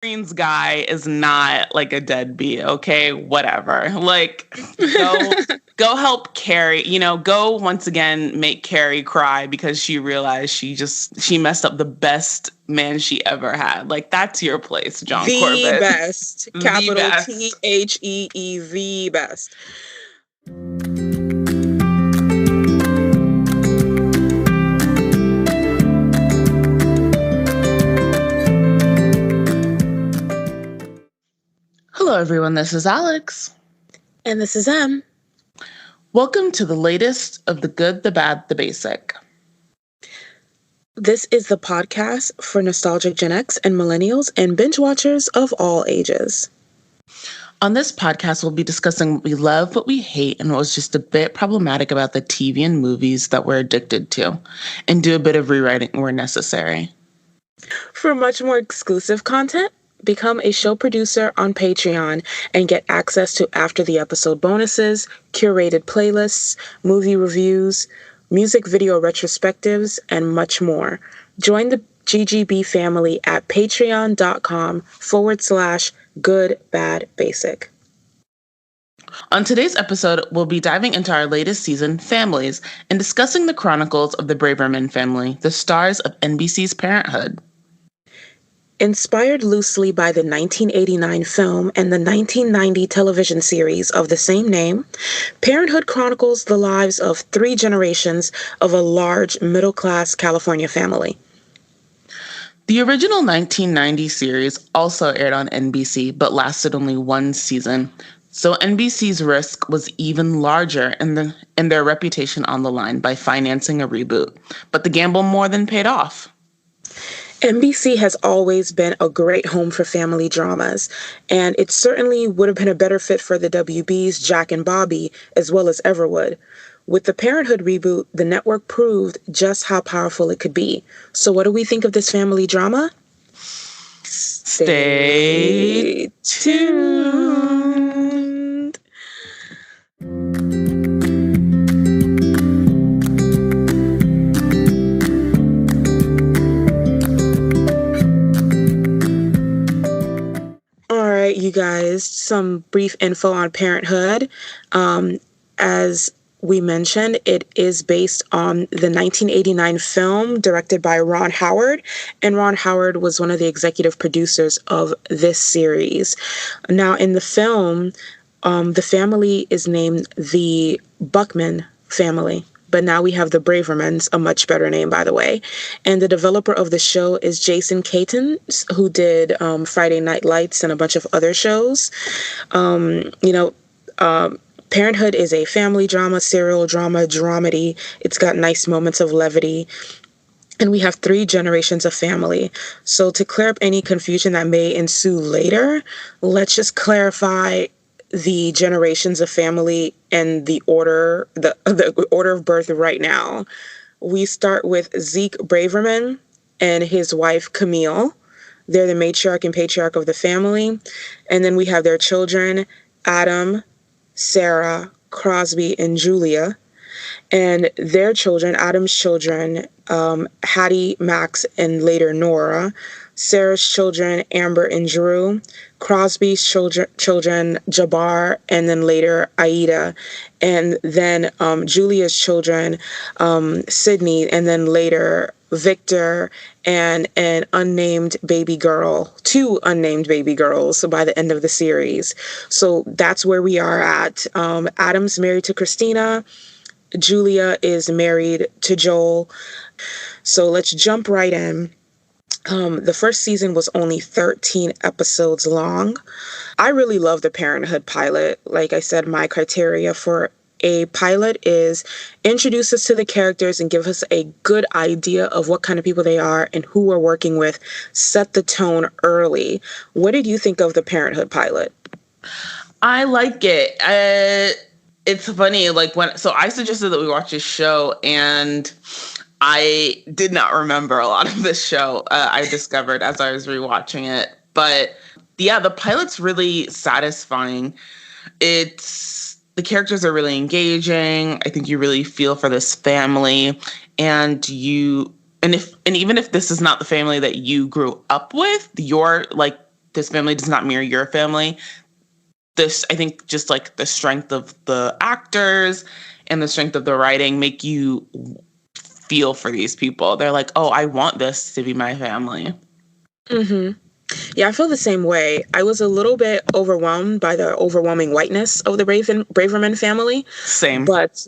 Green's guy is not like a deadbeat, okay? Whatever. Like, go go help Carrie, go once again make Carrie cry because she realized she messed up the best man she ever had. Like, that's your place, John The Corbett. best. The Capital best. THEE, the best. Hello, everyone. This is Alex. And this is Em. Welcome to the latest of The Good, the Bad, the Basic. This is the podcast for nostalgic Gen X and millennials and binge watchers of all ages. On this podcast, we'll be discussing what we love, what we hate, and what was just a bit problematic about the TV and movies that we're addicted to, and do a bit of rewriting where necessary. For much more exclusive content, become a show producer on Patreon and get access to after the episode bonuses, curated playlists, movie reviews, music video retrospectives, and much more. Join the GGB family at patreon.com/goodbadbasic. On today's episode, we'll be diving into our latest season, Families, and discussing the chronicles of the Braverman family, the stars of NBC's Parenthood. Inspired loosely by the 1989 film and the 1990 television series of the same name, Parenthood chronicles the lives of 3 generations of a large middle-class California family. The original 1990 series also aired on NBC, but lasted only 1 season, so NBC's risk was even larger and their reputation on the line by financing a reboot. But the gamble more than paid off. NBC has always been a great home for family dramas, and it certainly would have been a better fit for the WB's Jack and Bobby, as well as Everwood. With the Parenthood reboot, the network proved just how powerful it could be. So what do we think of this family drama? Stay tuned. You guys, some brief info on Parenthood. As we mentioned, it is based on the 1989 film directed by Ron Howard, and Ron Howard was one of the executive producers of this series. Now, in the film, the family is named the Buckman family. But now we have the Bravermans, a much better name, by the way. And the developer of the show is Jason Caton, who did Friday Night Lights and a bunch of other shows. Parenthood is a family drama, serial drama, dramedy. It's got nice moments of levity. And we have 3 generations of family. So to clear up any confusion that may ensue later, let's just clarify the generations of family and the order of birth right now. We start with Zeke Braverman and his wife Camille. They're the matriarch and patriarch of the family. And then we have their children, Adam, Sarah, Crosby, and Julia. And their children, Adam's children, Hattie, Max, and later Nora. Sarah's children, Amber and Drew. Crosby's children, Jabbar, and then later Aida. And then Julia's children, Sydney, and then later Victor, and an unnamed baby girl, 2 unnamed baby girls by the end of the series. So that's where we are at. Adam's married to Christina. Julia is married to Joel. So let's jump right in. The first season was only 13 episodes long. I really love the Parenthood pilot. Like I said, my criteria for a pilot is introduce us to the characters and give us a good idea of what kind of people they are and who we're working with. Set the tone early. What did you think of the Parenthood pilot? I like it. It's funny, so I suggested that we watch this show, and I did not remember a lot of this show. I discovered as I was rewatching it, but yeah, the pilot's really satisfying. The characters are really engaging. I think you really feel for this family, and even if this is not the family that you grew up with, you're like this family does not mirror your family. This, I think, just like the strength of the actors and the strength of the writing make you feel for these people. They're like, oh, I want this to be my family. Mm-hmm. Yeah, I feel the same way. I was a little bit overwhelmed by the overwhelming whiteness of the Braverman family. Same. But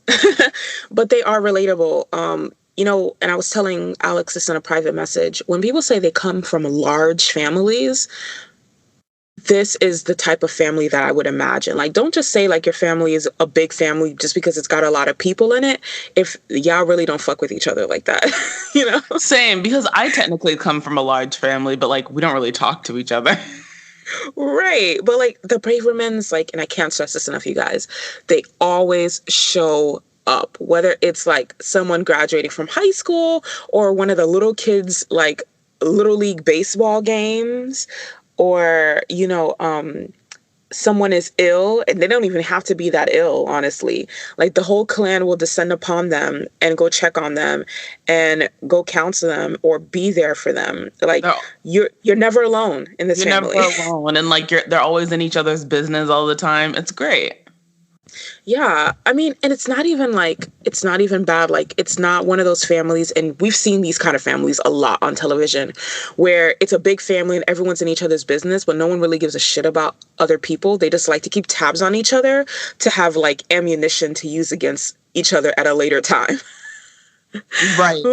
but they are relatable. And I was telling Alex this in a private message. When people say they come from large families, this is the type of family that I would imagine. Like, don't just say like your family is a big family just because it's got a lot of people in it. If y'all really don't fuck with each other like that, Same, because I technically come from a large family, but like we don't really talk to each other. Right. But like the Bravermans, like, and I can't stress this enough, you guys, they always show up, whether it's like someone graduating from high school or one of the little kids, like little league baseball games, or, someone is ill, and they don't even have to be that ill, honestly. Like the whole clan will descend upon them and go check on them and go counsel them or be there for them. Like you're never alone in this family. You're never alone, and like they're always in each other's business all the time. It's great. Yeah, I mean, and it's not even bad. Like, it's not one of those families, and we've seen these kind of families a lot on television, where it's a big family and everyone's in each other's business, but no one really gives a shit about other people. They just like to keep tabs on each other to have like ammunition to use against each other at a later time. Right.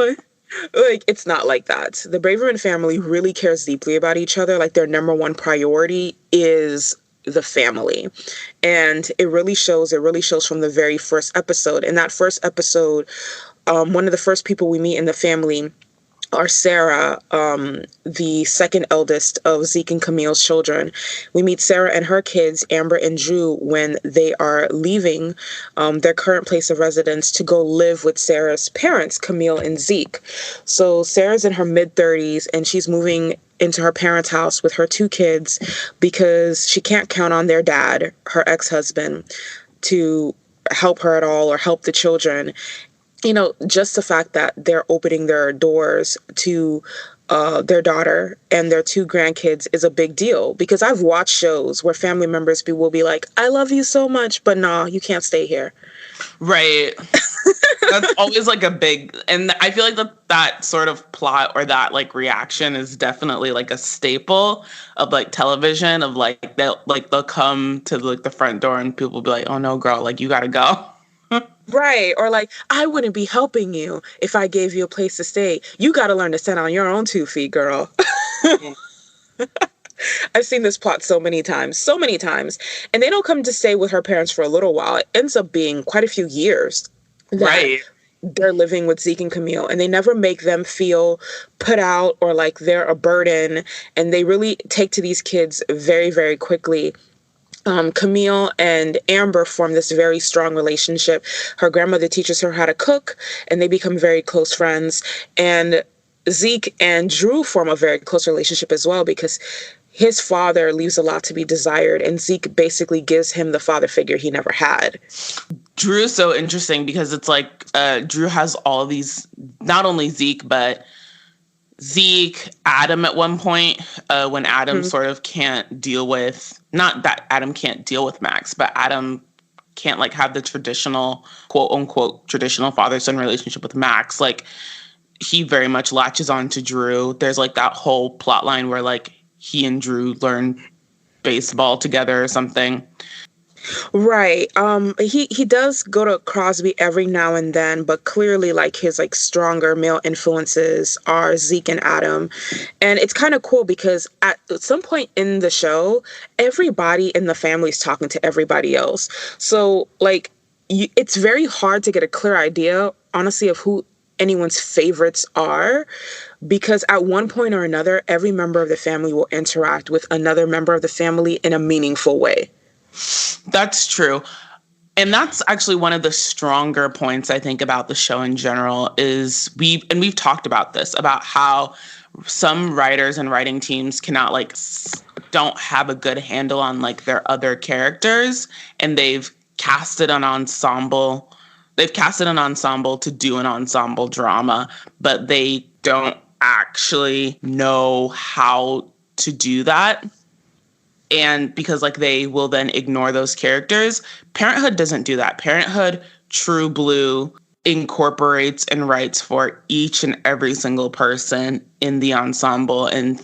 Like, it's not like that. The Braverman family really cares deeply about each other. Like, their number one priority is the family. And it really shows from the very first episode. In that first episode, one of the first people we meet in the family are Sarah, the second eldest of Zeke and Camille's children. We meet Sarah and her kids, Amber and Drew, when they are leaving their current place of residence to go live with Sarah's parents, Camille and Zeke. So Sarah's in her mid-30s, and she's moving into her parents' house with her two kids because she can't count on their dad, her ex-husband, to help her at all or help the children. Just the fact that they're opening their doors to their daughter and their two grandkids is a big deal, because I've watched shows where family members will be like, I love you so much, but nah, you can't stay here. Right. That's always like a big, and I feel like that sort of plot or that like reaction is definitely like a staple of like television, of like they'll come to like the front door and people will be like, oh no, girl, like you gotta go. Right. Or like, I wouldn't be helping you if I gave you a place to stay. You got to learn to stand on your own 2 feet, girl. I've seen this plot so many times. And they don't come to stay with her parents for a little while. It ends up being quite a few years. Right. They're living with Zeke and Camille, and they never make them feel put out or like they're a burden. And they really take to these kids very, very quickly. Camille and Amber form this very strong relationship. Her grandmother teaches her how to cook, and they become very close friends. And Zeke and Drew form a very close relationship as well, because his father leaves a lot to be desired, and Zeke basically gives him the father figure he never had. Drew's so interesting because it's like Drew has all these, not only Zeke, but Zeke, Adam at one point, when Adam sort of can't deal with, not that Adam can't deal with Max, but Adam can't like have the traditional, quote unquote, traditional father-son relationship with Max. Like, he very much latches on to Drew. There's like that whole plot line where like he and Drew learn baseball together or something. Right. He does go to Crosby every now and then, but clearly like his like stronger male influences are Zeke and Adam. And it's kind of cool because at some point in the show, everybody in the family is talking to everybody else. So like it's very hard to get a clear idea, honestly, of who anyone's favorites are, because at one point or another, every member of the family will interact with another member of the family in a meaningful way. That's true. And that's actually one of the stronger points I think about the show in general is we've talked about this, about how some writers and writing teams cannot like don't have a good handle on like their other characters, and they've casted an ensemble to do an ensemble drama, but they don't actually know how to do that. and because like they will then ignore those characters. Parenthood doesn't do that. Parenthood, true blue, incorporates and writes for each and every single person in the ensemble and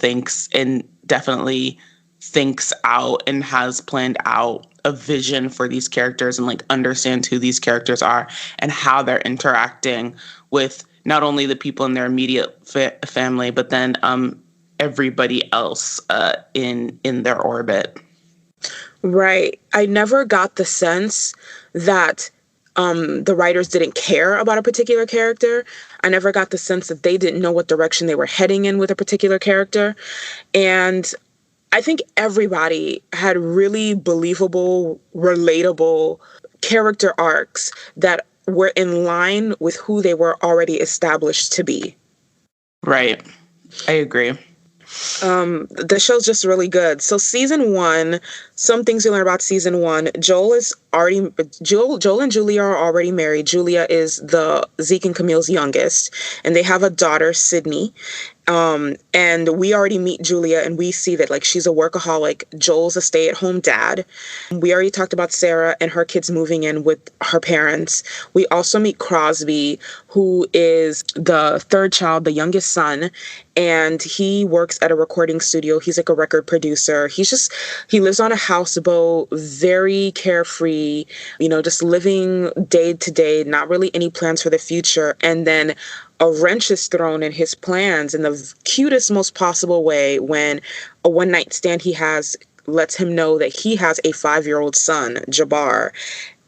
definitely thinks out and has planned out a vision for these characters and like understands who these characters are and how they're interacting with not only the people in their immediate family, but then everybody else in their orbit. Right. I never got the sense that the writers didn't care about a particular character. I never got the sense that they didn't know what direction they were heading in with a particular character. And I think everybody had really believable, relatable character arcs that were in line with who they were already established to be. Right. I agree. The show's just really good. So season 1, some things you learn about season 1. Joel and Julia are already married. Julia is Zeke and Camille's youngest, and they have a daughter, Sydney. And we already meet Julia and we see that like she's a workaholic. Joel's a stay-at-home dad. We already talked about Sarah and her kids moving in with her parents. We also meet Crosby, who is the third child, the youngest son, and he works at a recording studio. He's like a record producer. He lives on a houseboat, very carefree, just living day to day, not really any plans for the future. And then a wrench is thrown in his plans in the cutest, most possible way when a one-night stand he has lets him know that he has a 5-year-old son, Jabbar,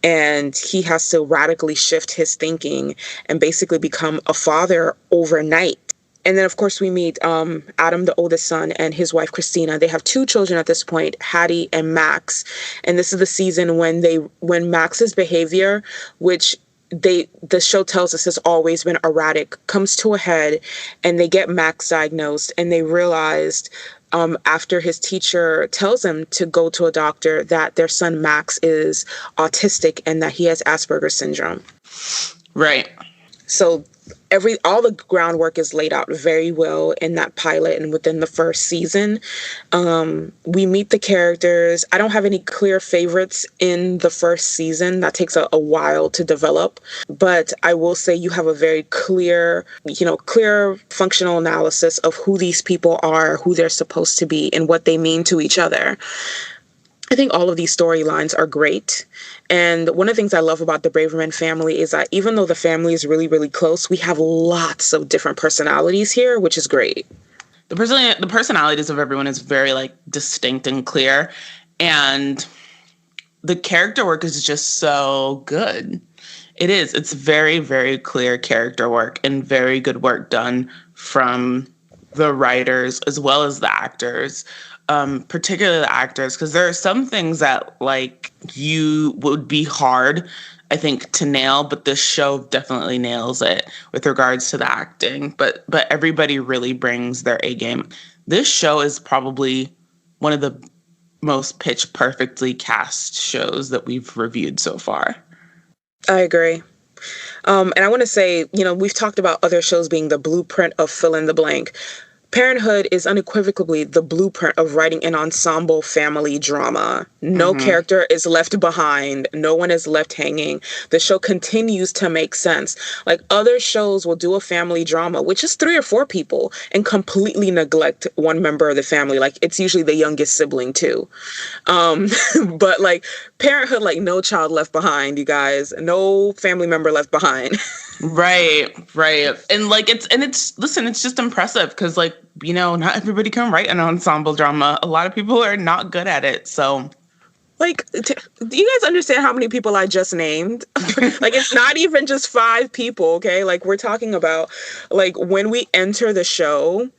and he has to radically shift his thinking and basically become a father overnight. And then, of course, we meet Adam, the oldest son, and his wife, Christina. They have 2 children at this point, Hattie and Max. And this is the season when Max's behavior, which the show tells us has always been erratic, comes to a head, and they get Max diagnosed, and they realized after his teacher tells them to go to a doctor that their son Max is autistic and that he has Asperger's syndrome. Right. So all the groundwork is laid out very well in that pilot and within the first season. We meet the characters. I don't have any clear favorites in the first season. That takes a while to develop. But I will say you have a very clear functional analysis of who these people are, who they're supposed to be, and what they mean to each other. I think all of these storylines are great. And one of the things I love about the Braverman family is that even though the family is really, really close, we have lots of different personalities here, which is great. The personalities of everyone is very like distinct and clear. And the character work is just so good. It is. It's very, very clear character work and very good work done from the writers as well as the actors. Particularly the actors, because there are some things that like you would be hard, I think, to nail, but this show definitely nails it with regards to the acting. But everybody really brings their A game. This show is probably one of the most pitch perfectly cast shows that we've reviewed so far. I agree. And I want to say, we've talked about other shows being the blueprint of fill in the blank. Parenthood is unequivocally the blueprint of writing an ensemble family drama. No character is left behind. No one is left hanging. The show continues to make sense. Like other shows will do a family drama, which is 3 or 4 people, and completely neglect one member of the family. Like it's usually the youngest sibling too. But like Parenthood, like no child left behind, you guys. No family member left behind. Right. And like it's just impressive because like, not everybody can write an ensemble drama. A lot of people are not good at it. So like, do you guys understand how many people I just named? Like, it's not even just 5 people. Okay. Like we're talking about like when we enter the show,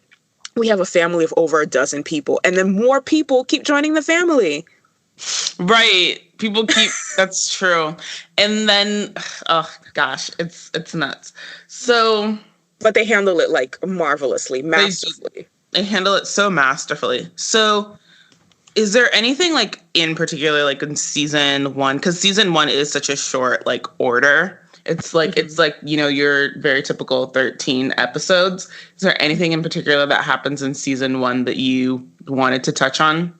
we have a family of over a dozen people and then more people keep joining the family. Right. People keep, that's true. And then, oh gosh, it's nuts. So. But they handle it like marvelously, masterfully. They handle it so masterfully. So is there anything like in particular, like in season 1, because season 1 is such a short like order. It's like, your very typical 13 episodes. Is there anything in particular that happens in season 1 that you wanted to touch on?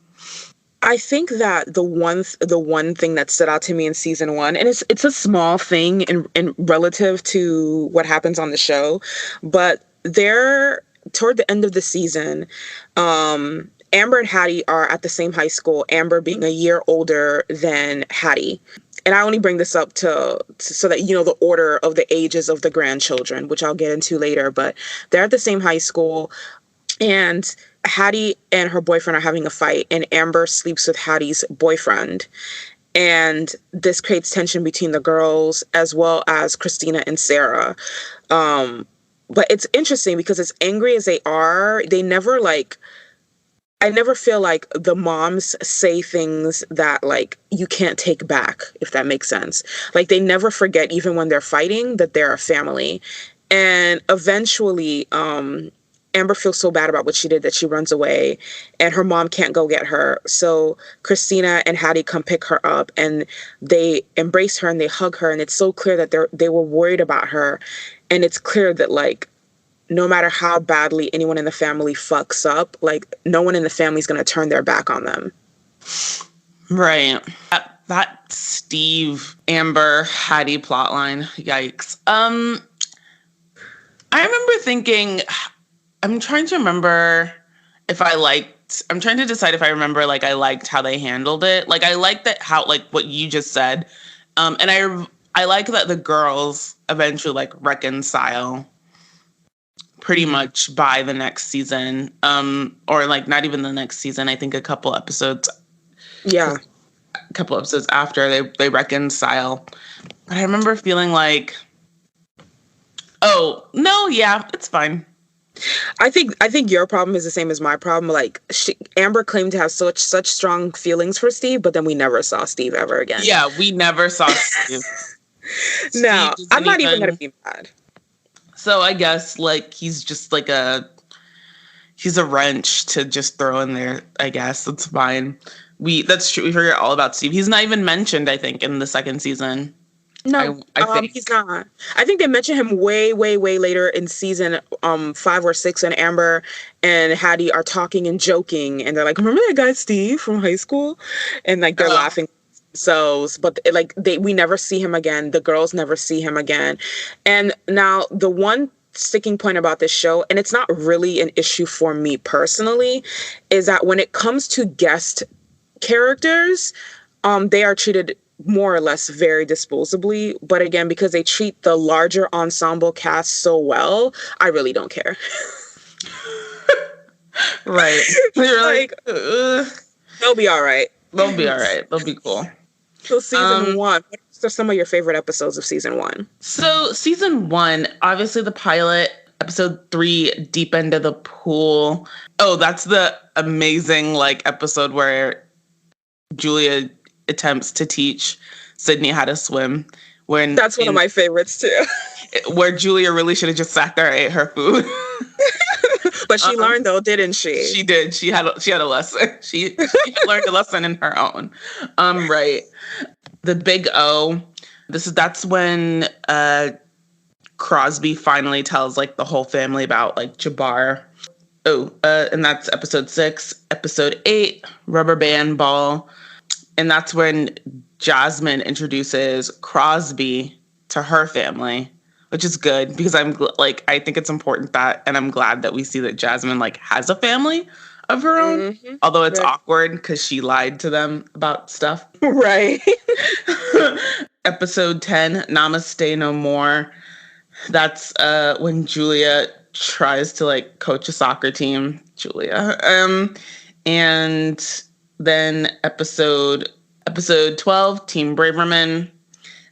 I think that the one thing that stood out to me in season one, and it's a small thing in relative to what happens on the show, but they're toward the end of the season, Amber and Hattie are at the same high school, Amber being a year older than Hattie. And I only bring this up so that you know the order of the ages of the grandchildren, which I'll get into later, but they're at the same high school. And Hattie and her boyfriend are having a fight, and Amber sleeps with Hattie's boyfriend. And this creates tension between the girls as well as Christina and Sarah. But it's interesting because as angry as they are, they never like, I never feel like the moms say things that like you can't take back, if that makes sense. Like they never forget, even when they're fighting, that they're a family. And eventually, Amber feels so bad about what she did that she runs away, and her mom can't go get her. So Christina and Hattie come pick her up, and they embrace her and they hug her, and it's so clear that they were worried about her, and it's clear that like no matter how badly anyone in the family fucks up, like no one in the family is going to turn their back on them. Right. That Steve, Amber, Hattie plotline. Yikes. I remember thinking, I'm trying to decide if I remember, like, I liked how they handled it. Like, I liked that how, like, what you just said. And I like that the girls eventually, like, reconcile pretty much by the next season. Or, like, not even the next season. I think a couple episodes. Yeah. A couple episodes after they reconcile. But I remember feeling like, oh, no, yeah, it's fine. I think your problem is the same as my problem. Like Amber claimed to have such strong feelings for Steve, but then we never saw Steve ever again. Yeah, we never saw Steve. No, I'm not even gonna be mad. So I guess like he's just like he's a wrench to just throw in there. I guess that's fine. That's true. We forget all about Steve. He's not even mentioned, I think, in the second season. No, I think he's not. I think they mention him way, way, way later in season 5 or 6, and Amber and Hattie are talking and joking, and they're like, "Remember that guy Steve from high school?" And like they're laughing. So, but like we never see him again. The girls never see him again. And now the one sticking point about this show, and it's not really an issue for me personally, is that when it comes to guest characters, they are treated more or less very disposably, but again, because they treat the larger ensemble cast so well, I really don't care. Right. You're like, they'll be all right. They'll be all right. They'll be cool. So season 1, what are some of your favorite episodes of season 1? So season 1, obviously the pilot, episode 3, Deep End of the Pool. Oh, that's the amazing like episode where Julia attempts to teach Sydney how to swim. That's one of my favorites too. Where Julia really should have just sat there and ate her food. But she learned though, didn't she? She did. She had a lesson. She learned a lesson in her own. Right. The Big O. That's when Crosby finally tells like the whole family about like Jabbar. And that's episode 6. Episode 8, Rubber Band Ball. And that's when Jasmine introduces Crosby to her family, which is good because I think it's important and I'm glad that we see that Jasmine like has a family of her own. Mm-hmm. Although it's awkward because she lied to them about stuff. Right. Episode 10, Namaste No More. That's when Julia tries to like coach a soccer team. Julia. And then episode 12, Team Braverman.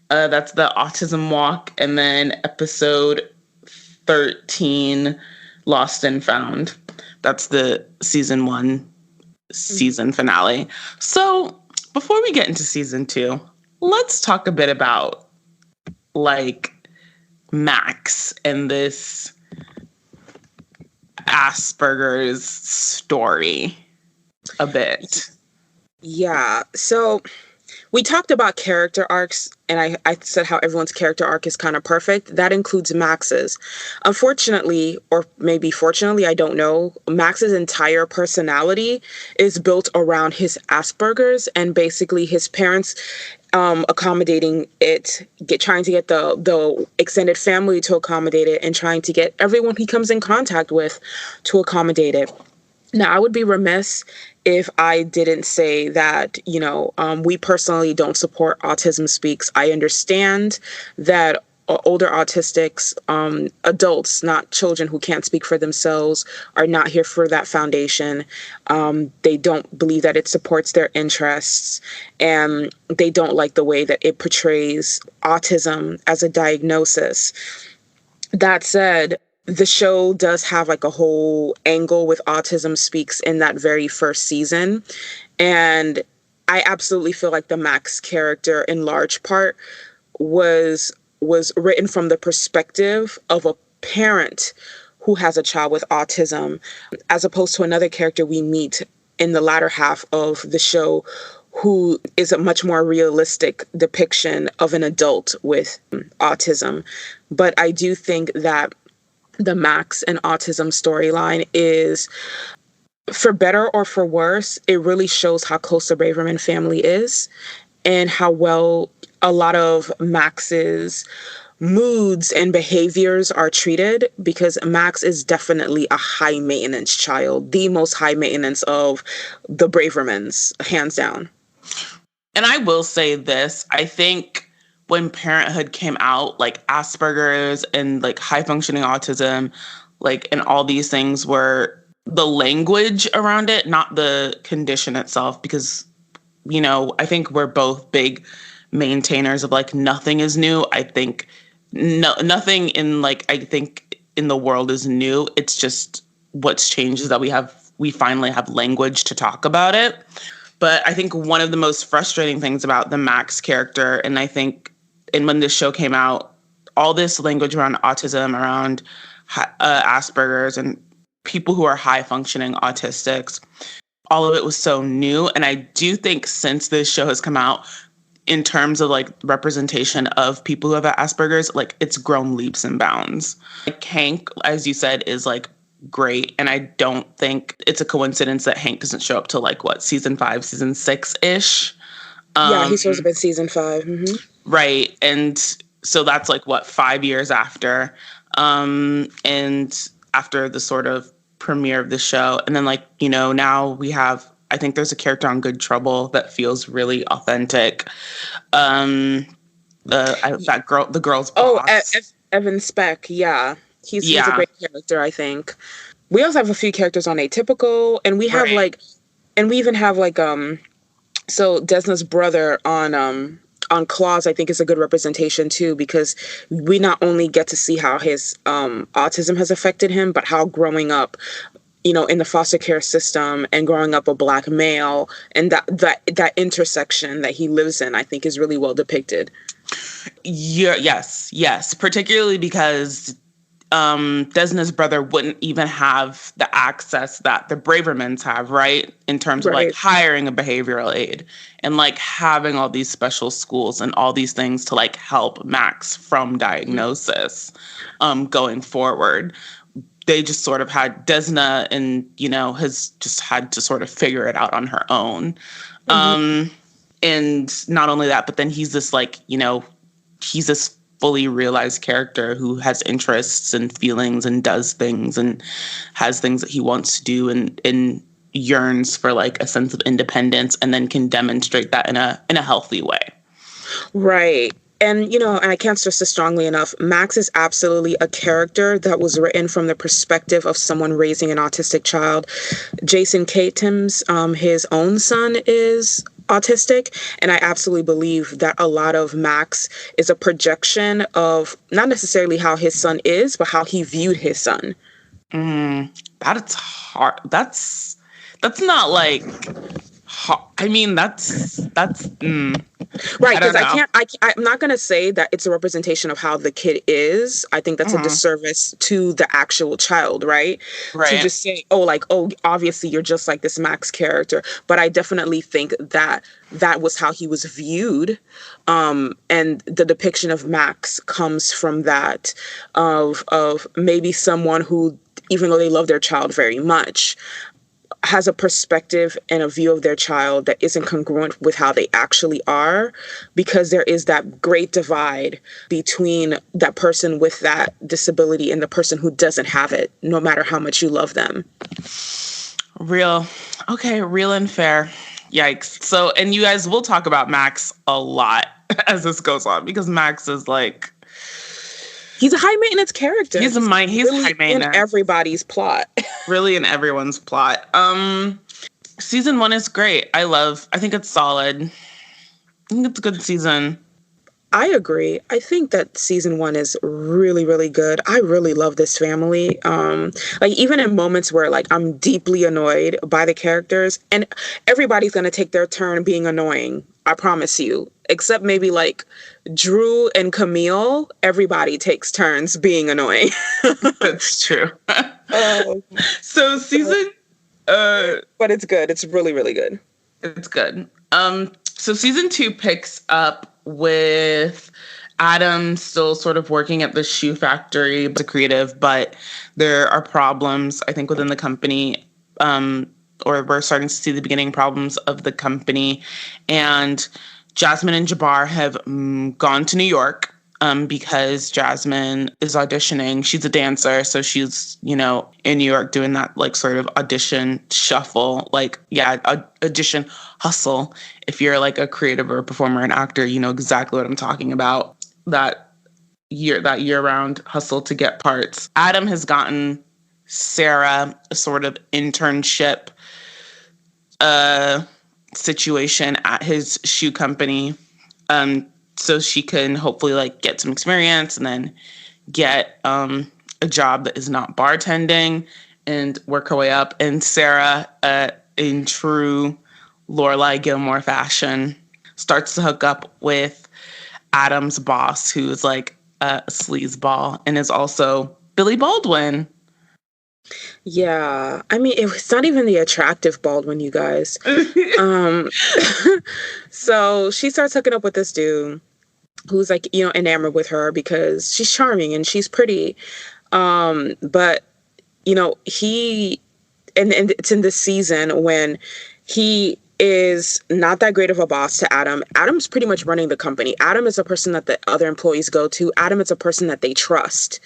That's the autism walk. And then episode 13, Lost and Found. That's the season 1 season finale. So before we get into season 2, let's talk a bit about like Max and this Asperger's story a bit. Yeah. So We talked about character arcs, and I said how everyone's character arc is kind of perfect. That includes Max's. Unfortunately, or maybe fortunately, I don't know, Max's entire personality is built around his Asperger's and basically his parents accommodating it, trying to get the extended family to accommodate it, and trying to get everyone he comes in contact with to accommodate it. Now, I would be remiss if I didn't say that, we personally don't support Autism Speaks. I understand that older autistics, adults, not children who can't speak for themselves, are not here for that foundation. They don't believe that it supports their interests, and they don't like the way that it portrays autism as a diagnosis. That said, the show does have like a whole angle with Autism Speaks in that very first season. And I absolutely feel like the Max character in large part was written from the perspective of a parent who has a child with autism, as opposed to another character we meet in the latter half of the show who is a much more realistic depiction of an adult with autism. But I do think that the Max and autism storyline is, for better or for worse, it really shows how close the Braverman family is and how well a lot of Max's moods and behaviors are treated, because Max is definitely a high maintenance child, the most high maintenance of the Bravermans, hands down. And I will say this, I think when Parenthood came out, like Asperger's and like high functioning autism, like, and all these things were the language around it, not the condition itself, because, I think we're both big maintainers of like nothing is new. I think nothing in I think in the world is new. It's just what's changed is that we finally have language to talk about it. But I think one of the most frustrating things about the Max character, and I think, and when this show came out, all this language around autism, around Asperger's and people who are high functioning autistics, all of it was so new. And I do think since this show has come out, in terms of like representation of people who have Asperger's, like it's grown leaps and bounds. Like Hank, as you said, is like great. And I don't think it's a coincidence that Hank doesn't show up till like season 5, season 6-ish. Yeah, he shows up in season 5. Mm-hmm. Right. And so that's 5 years after, and after the sort of premiere of the show. And then now we have, I think there's a character on Good Trouble that feels really authentic. That girl, the girl's boss. Evan Speck. Yeah. He's a great character, I think. We also have a few characters on Atypical, and we have and we even have so Desna's brother on Claws, I think, is a good representation too, because we not only get to see how his autism has affected him, but how growing up, in the foster care system and growing up a Black male, and that intersection that he lives in, I think is really well depicted. Yeah, yes. Particularly because Desna's brother wouldn't even have the access that the Bravermans have, right? In terms of hiring a behavioral aid and having all these special schools and all these things to help Max from diagnosis going forward. They just sort of had Desna and, has just had to sort of figure it out on her own. Mm-hmm. And not only that, but then he's this he's this fully realized character who has interests and feelings and does things and has things that he wants to do and yearns for a sense of independence, and then can demonstrate that in a healthy way. Right. And, and I can't stress this strongly enough, Max is absolutely a character that was written from the perspective of someone raising an autistic child. Jason Katem's, his own son is autistic, and I absolutely believe that a lot of Max is a projection of not necessarily how his son is, but how he viewed his son. That's hard. That's not hard. I mean, that's Right, I because don't know. I'm not going to say that it's a representation of how the kid is. I think that's a Mhm. disservice to the actual child, right? To Right. just say, oh, like, oh, obviously you're just like this Max character. But I definitely think that that was how he was viewed. And the depiction of Max comes from that of maybe someone who, even though they love their child very much, has a perspective and a view of their child that isn't congruent with how they actually are, because there is that great divide between that person with that disability and the person who doesn't have it, no matter how much you love them. Real. Okay, real and fair. Yikes. So, and you guys will talk about Max a lot as this goes on, because Max is like, He's a high maintenance character. he's really high in maintenance. everybody's plot. Really in everyone's plot. Season 1 is great. I think it's solid. I think it's a good season. I agree. I think that season 1 is really, really good. I really love this family. Like, even in moments where, like, I'm deeply annoyed by the characters, and everybody's gonna take their turn being annoying, I promise you. Except maybe like Drew and Camille, everybody takes turns being annoying. That's true. Oh, So season but it's good. It's really, really good. it's good. So season 2 picks up with Adam still sort of working at the shoe factory as a creative, but there are problems, I think, within the company, or we're starting to see the beginning problems of the company. And Jasmine and Jabbar have gone to New York because Jasmine is auditioning. She's a dancer, so she's, in New York doing that like sort of audition shuffle, like, audition hustle. If you're like a creative or a performer and actor, you know exactly what I'm talking about. That year-round hustle to get parts. Adam has gotten Sarah a sort of internship situation at his shoe company, so she can hopefully like get some experience and then get a job that is not bartending and work her way up. And Sarah, in true Lorelai Gilmore fashion, starts to hook up with Adam's boss, who's like a sleazeball and is also Billy Baldwin. Yeah, I mean, it's not even the attractive Baldwin, you guys. So she starts hooking up with this dude who's like, enamored with her because she's charming and she's pretty. But he, and it's in this season when he is not that great of a boss to Adam. Adam's pretty much running the company. Adam is a person that the other employees go to. Adam is a person that they trust.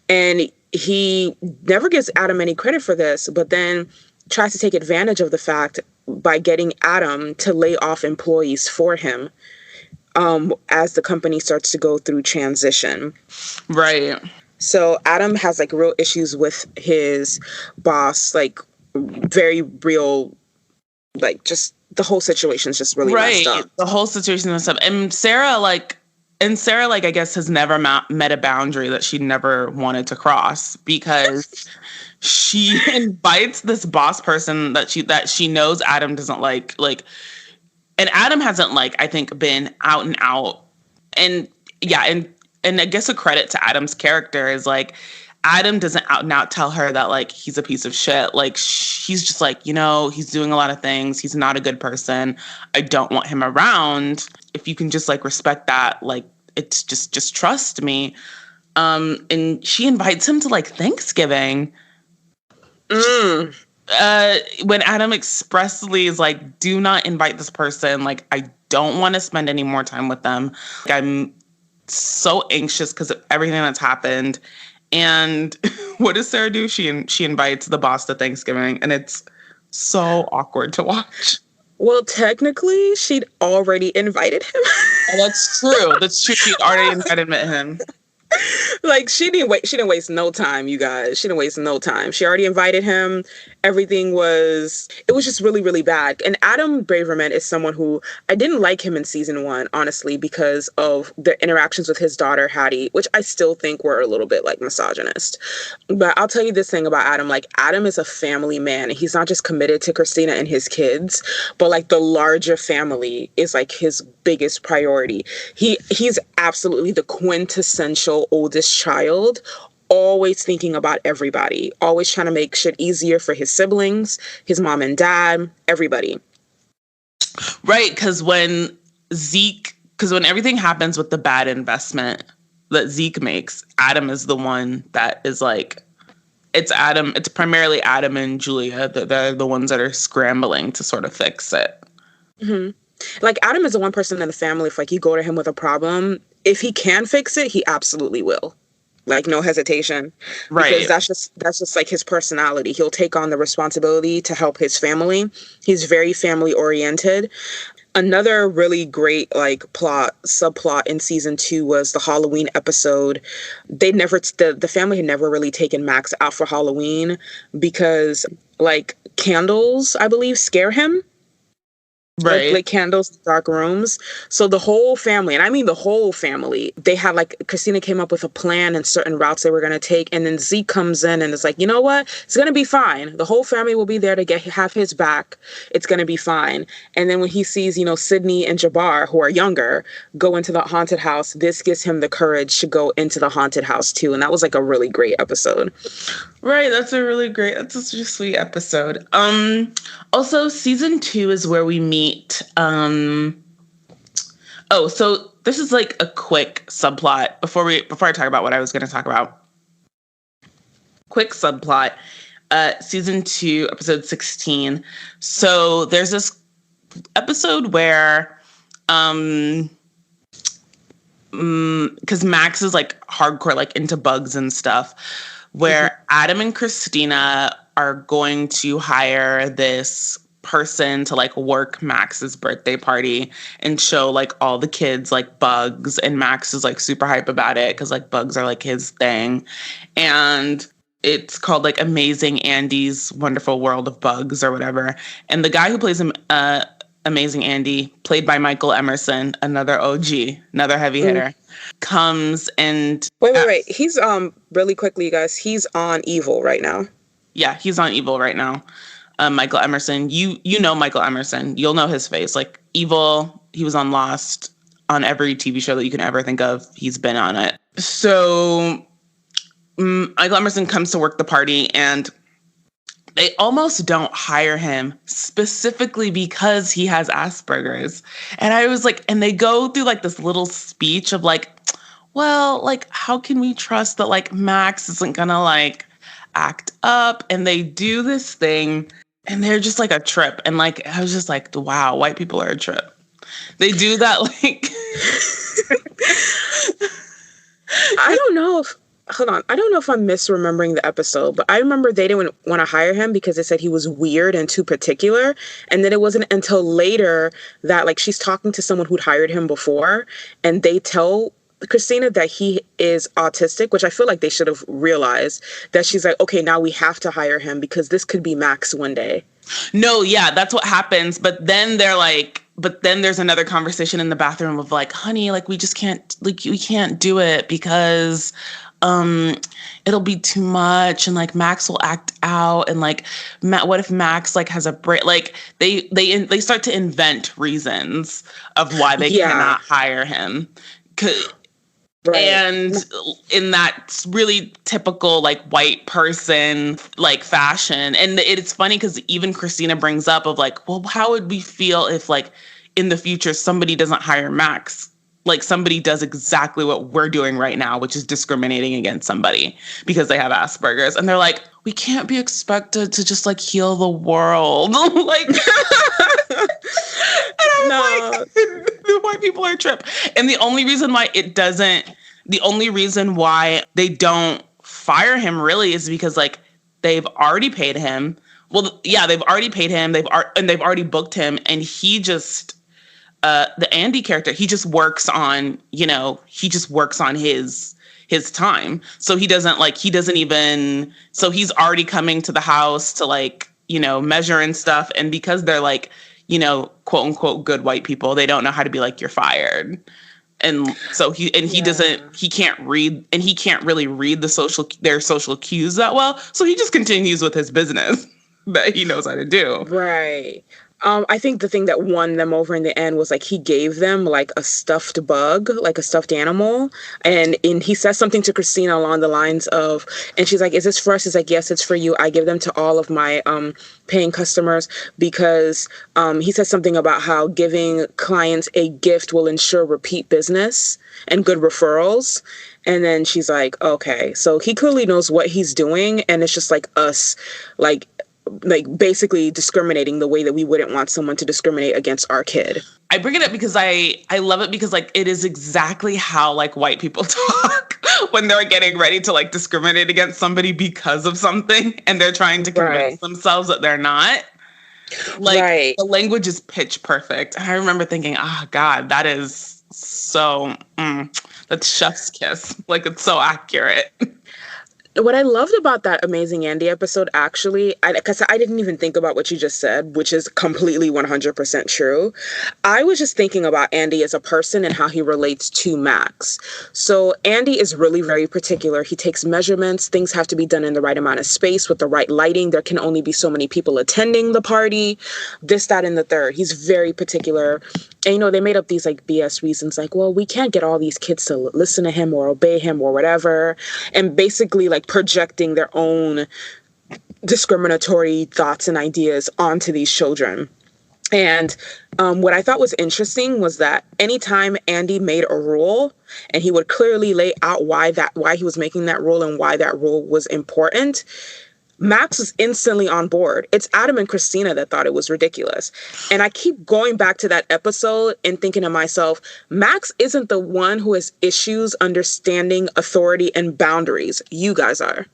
And he never gives Adam any credit for this, but then tries to take advantage of the fact by getting Adam to lay off employees for him as the company starts to go through transition. Right. So Adam has like real issues with his boss, like very real, like just the whole situation's just really messed up. The whole situation is messed up. And Sarah, I guess has never met a boundary that she never wanted to cross, because she invites this boss person that she knows Adam doesn't like, and Adam hasn't I think been out and out. And yeah, and I guess a credit to Adam's character is Adam doesn't out and out tell her that he's a piece of shit. He's just he's doing a lot of things. He's not a good person. I don't want him around. If you can just respect that, it's just trust me. And she invites him to Thanksgiving. When Adam expressly is do not invite this person. I don't want to spend any more time with them. I'm so anxious because of everything that's happened. And what does Sarah do? She invites the boss to Thanksgiving, and it's so awkward to watch. Well, technically, she'd already invited him. Oh, that's true. That's true. She'd already invited him. Like she didn't waste no time, you guys. She didn't waste no time. She already invited him. It was just really, really bad. And Adam Braverman is someone who I didn't like him in season 1, honestly, because of the interactions with his daughter Hattie, which I still think were a little bit like misogynist. But I'll tell you this thing about Adam, like Adam is a family man. He's not just committed to Christina and his kids, but like the larger family is like his biggest priority. He's absolutely the quintessential oldest child, always thinking about everybody, always trying to make shit easier for his siblings, his mom and dad, everybody. Right, because when everything happens with the bad investment that Zeke makes, Adam is the one that is like, it's primarily Adam and Julia. They're the ones that are scrambling to sort of fix it. Mm-hmm. Like Adam is the one person in the family, if like you go to him with a problem, if he can fix it, he absolutely will. Like no hesitation. Right. Because that's just like his personality. He'll take on the responsibility to help his family. He's very family oriented. Another really great like subplot in season 2 was the Halloween episode. The family had never really taken Max out for Halloween because like candles, I believe, scare him. Right. Like candles, dark rooms. So the whole family, and I mean the whole family, they had like, Christina came up with a plan and certain routes they were going to take. And then Zeke comes in and is like, you know what? It's going to be fine. The whole family will be there to have his back. It's going to be fine. And then when he sees, Sydney and Jabbar, who are younger, go into the haunted house, this gives him the courage to go into the haunted house too. And that was like a really great episode. Right, that's such a sweet episode. Also season 2 is where we meet so this is like a quick subplot before I talk about what I was going to talk about. Quick subplot. Season 2, episode 16. So there's this episode where because Max is like hardcore like into bugs and stuff, where Adam and Christina are going to hire this person to like work Max's birthday party and show like all the kids like bugs, and Max is like super hype about it because like bugs are like his thing, and it's called like Amazing Andy's Wonderful World of Bugs or whatever. And the guy who plays him, Amazing Andy, played by Michael Emerson, another OG, another heavy hitter, comes and wait. He's really quickly, you guys. He's on Evil right now. Yeah, he's on Evil right now. Michael Emerson, you know Michael Emerson, you'll know his face. Like Evil, he was on Lost, on every TV show that you can ever think of. He's been on it. So Michael Emerson comes to work the party, and they almost don't hire him specifically because he has Asperger's. And I was like, and they go through like this little speech of like, well, like, how can we trust that like Max isn't gonna like act up? And they do this thing and they're just like a trip. And like, I was just like, wow, white people are a trip. They do that like, I don't know if I'm misremembering the episode, but I remember they didn't want to hire him because they said he was weird and too particular. And then it wasn't until later that like she's talking to someone who'd hired him before, and they tell Christina that he is autistic, which I feel like they should have realized. That she's like, okay, now we have to hire him because this could be Max one day. No, yeah, that's what happens. But then there's another conversation in the bathroom of like, honey, like we just can't, like we can't do it because it'll be too much, and like Max will act out, and like what if Max like has a break? Like they start to invent reasons of why they cannot hire him. Right. And in that really typical like white person like fashion. And it's funny because even Christina brings up of like, well, how would we feel if like in the future somebody doesn't hire Max? Like somebody does exactly what we're doing right now, which is discriminating against somebody because they have Asperger's. And they're like, we can't be expected to just like heal the world. Like, and I was like, the white people are a trip. And the only reason why they don't fire him really is because like they've already paid him. Well, yeah, they've already paid him. They've already booked him. And he just, the Andy character, he just works on his his time. So he doesn't even, so he's already coming to the house to like, measure and stuff. And because they're like, quote unquote, good white people, they don't know how to be like, you're fired. And so he can't read, and he can't really read their social cues that well. So he just continues with his business that he knows how to do. Right. I think the thing that won them over in the end was like he gave them like a stuffed bug, like a stuffed animal. And he says something to Christina along the lines of, and she's like, is this for us? He's like, yes, it's for you. I give them to all of my paying customers because he says something about how giving clients a gift will ensure repeat business and good referrals. And then she's like, okay, so he clearly knows what he's doing. And it's just like us, like basically discriminating the way that we wouldn't want someone to discriminate against our kid. I bring it up because I love it because like it is exactly how like white people talk when they're getting ready to like discriminate against somebody because of something and they're trying to convince themselves that they're not. Like the language is pitch perfect. And I remember thinking, oh God, that is so that's chef's kiss. Like it's so accurate. What I loved about that Amazing Andy episode, actually, because I didn't even think about what you just said, which is completely 100% true. I was just thinking about Andy as a person and how he relates to Max. So Andy is really very particular. He takes measurements. Things have to be done in the right amount of space with the right lighting. There can only be so many people attending the party, this, that, and the third. He's very particular. And, they made up these like BS reasons like, well, we can't get all these kids to listen to him or obey him or whatever. And basically like projecting their own discriminatory thoughts and ideas onto these children. And what I thought was interesting was that anytime Andy made a rule and he would clearly lay out why he was making that rule and why that rule was important, Max was instantly on board. It's Adam and Christina that thought it was ridiculous. And I keep going back to that episode and thinking to myself, Max isn't the one who has issues understanding authority and boundaries. You guys are.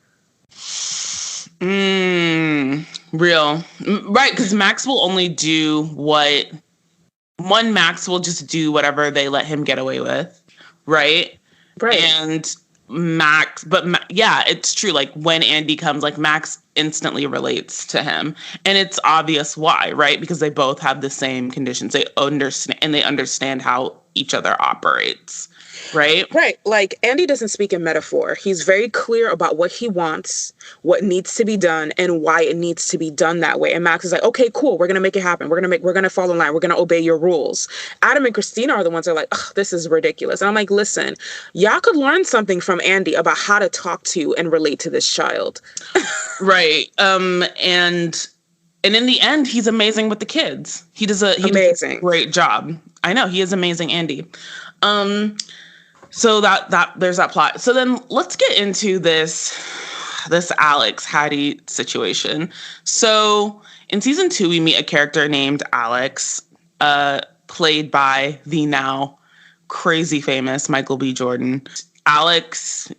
Real. Right, because Max will only do Max will just do whatever they let him get away with. Right? Right. And Max, yeah, it's true. Like when Andy comes, like Max instantly relates to him, and it's obvious why, right? Because they both have the same conditions. They understand how each other operates, right? Right. Like Andy doesn't speak in metaphor. He's very clear about what he wants, what needs to be done, and why it needs to be done that way. And Max is like, okay, cool. We're going to make it happen. We're going to fall in line. We're going to obey your rules. Adam and Christina are the ones that are like, oh, this is ridiculous. And I'm like, listen, y'all could learn something from Andy about how to talk to and relate to this child. Right. And in the end, he's amazing with the kids. He does a great job. I know, he is amazing, Andy. So that there's that plot. So then let's get into this Alex Hattie situation. So in season 2, we meet a character named Alex, played by the now crazy famous Michael B. Jordan. Alex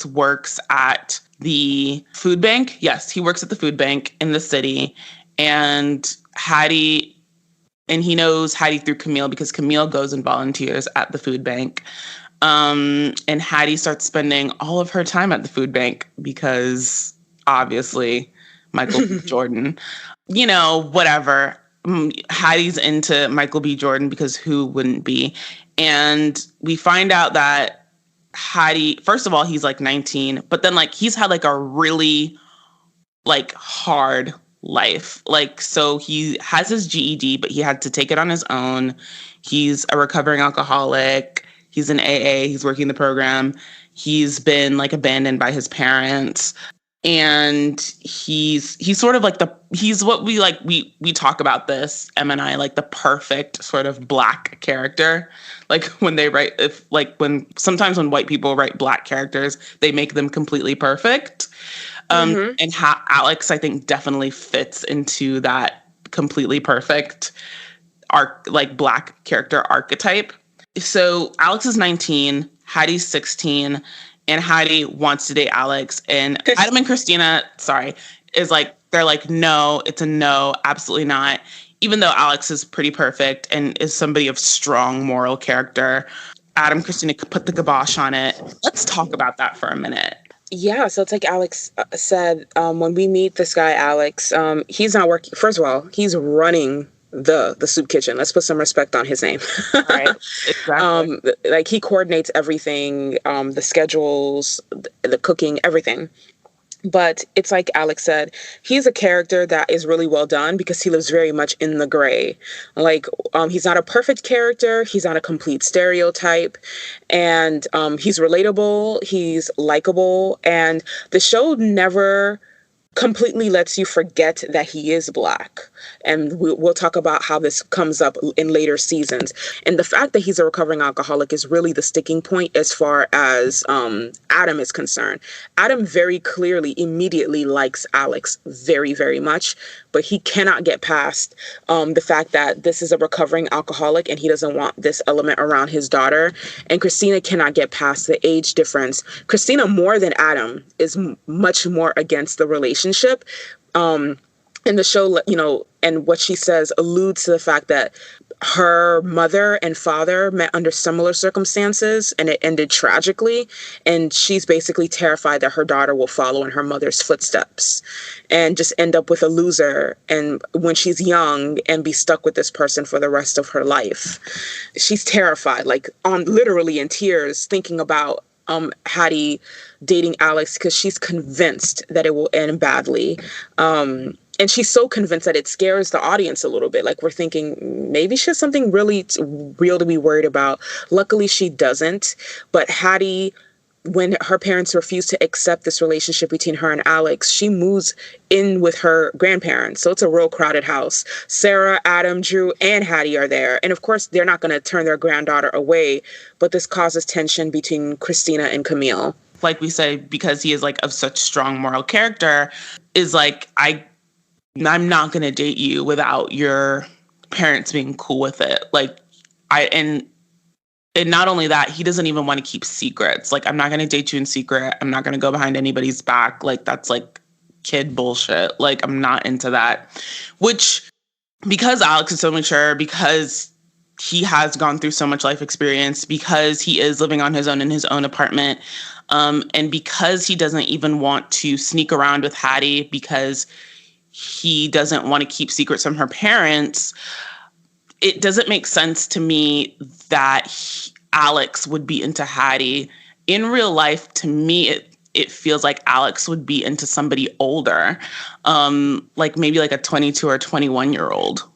works at the food bank. Yes, he works at the food bank in the city. And he knows Hattie through Camille because Camille goes and volunteers at the food bank. And Hattie starts spending all of her time at the food bank because obviously Michael B. Jordan, whatever. Hattie's into Michael B. Jordan because who wouldn't be? And we find out that Hattie, first of all, he's like 19, but then like he's had like a really like hard life. Like, so he has his GED, but he had to take it on his own. He's a recovering alcoholic. He's in AA. He's working the program. He's been like abandoned by his parents. And he's sort of like he's what we talk about this, Em and I, like the perfect sort of Black character. Like when sometimes when white people write Black characters, they make them completely perfect. And Alex, I think, definitely fits into that completely perfect Black character archetype. So Alex is 19, Hattie's 16, and Hattie wants to date Alex. And Adam and Christina, is like, they're like, no, it's a no, absolutely not. Even though Alex is pretty perfect and is somebody of strong moral character, Adam, Christina put the kibosh on it. Let's talk about that for a minute. Yeah, so it's like Alex said, when we meet this guy, Alex, he's not working. First of all, he's running the soup kitchen. Let's put some respect on his name. Right. Exactly. Like he coordinates everything, the schedules, the cooking, everything. But it's like Alex said, he's a character that is really well done because he lives very much in the gray. Like, he's not a perfect character. He's not a complete stereotype. And he's relatable. He's likable. And the show never completely lets you forget that he is Black. And we'll talk about how this comes up in later seasons. And the fact that he's a recovering alcoholic is really the sticking point as far as Adam is concerned. Adam very clearly, immediately likes Alex very, very much, but he cannot get past the fact that this is a recovering alcoholic and he doesn't want this element around his daughter. And Christina cannot get past the age difference. Christina, more than Adam, is much more against the relationship. And the show, and what she says alludes to the fact that her mother and father met under similar circumstances and it ended tragically. And she's basically terrified that her daughter will follow in her mother's footsteps and just end up with a loser. And when she's young and be stuck with this person for the rest of her life, she's terrified, like literally in tears, thinking about Hattie dating Alex because she's convinced that it will end badly. And she's so convinced that it scares the audience a little bit. Like we're thinking maybe she has something really real to be worried about. Luckily, she doesn't. But Hattie, when her parents refuse to accept this relationship between her and Alex, she moves in with her grandparents. So it's a real crowded house. Sarah, Adam, Drew, and Hattie are there. And of course, they're not going to turn their granddaughter away. But this causes tension between Christina and Camille. Like we say, because he is like of such strong moral character, is like, I'm not going to date you without your parents being cool with it. Like and not only that, he doesn't even want to keep secrets. Like, I'm not going to date you in secret. I'm not going to go behind anybody's back. Like, that's like kid bullshit. Like, I'm not into that, which because Alex is so mature, because he has gone through so much life experience, because he is living on his own in his own apartment. And because he doesn't even want to sneak around with Hattie because he doesn't want to keep secrets from her parents, it doesn't make sense to me that Alex would be into Hattie. In real life, to me, it feels like Alex would be into somebody older, like maybe like a 22 or 21-year-old.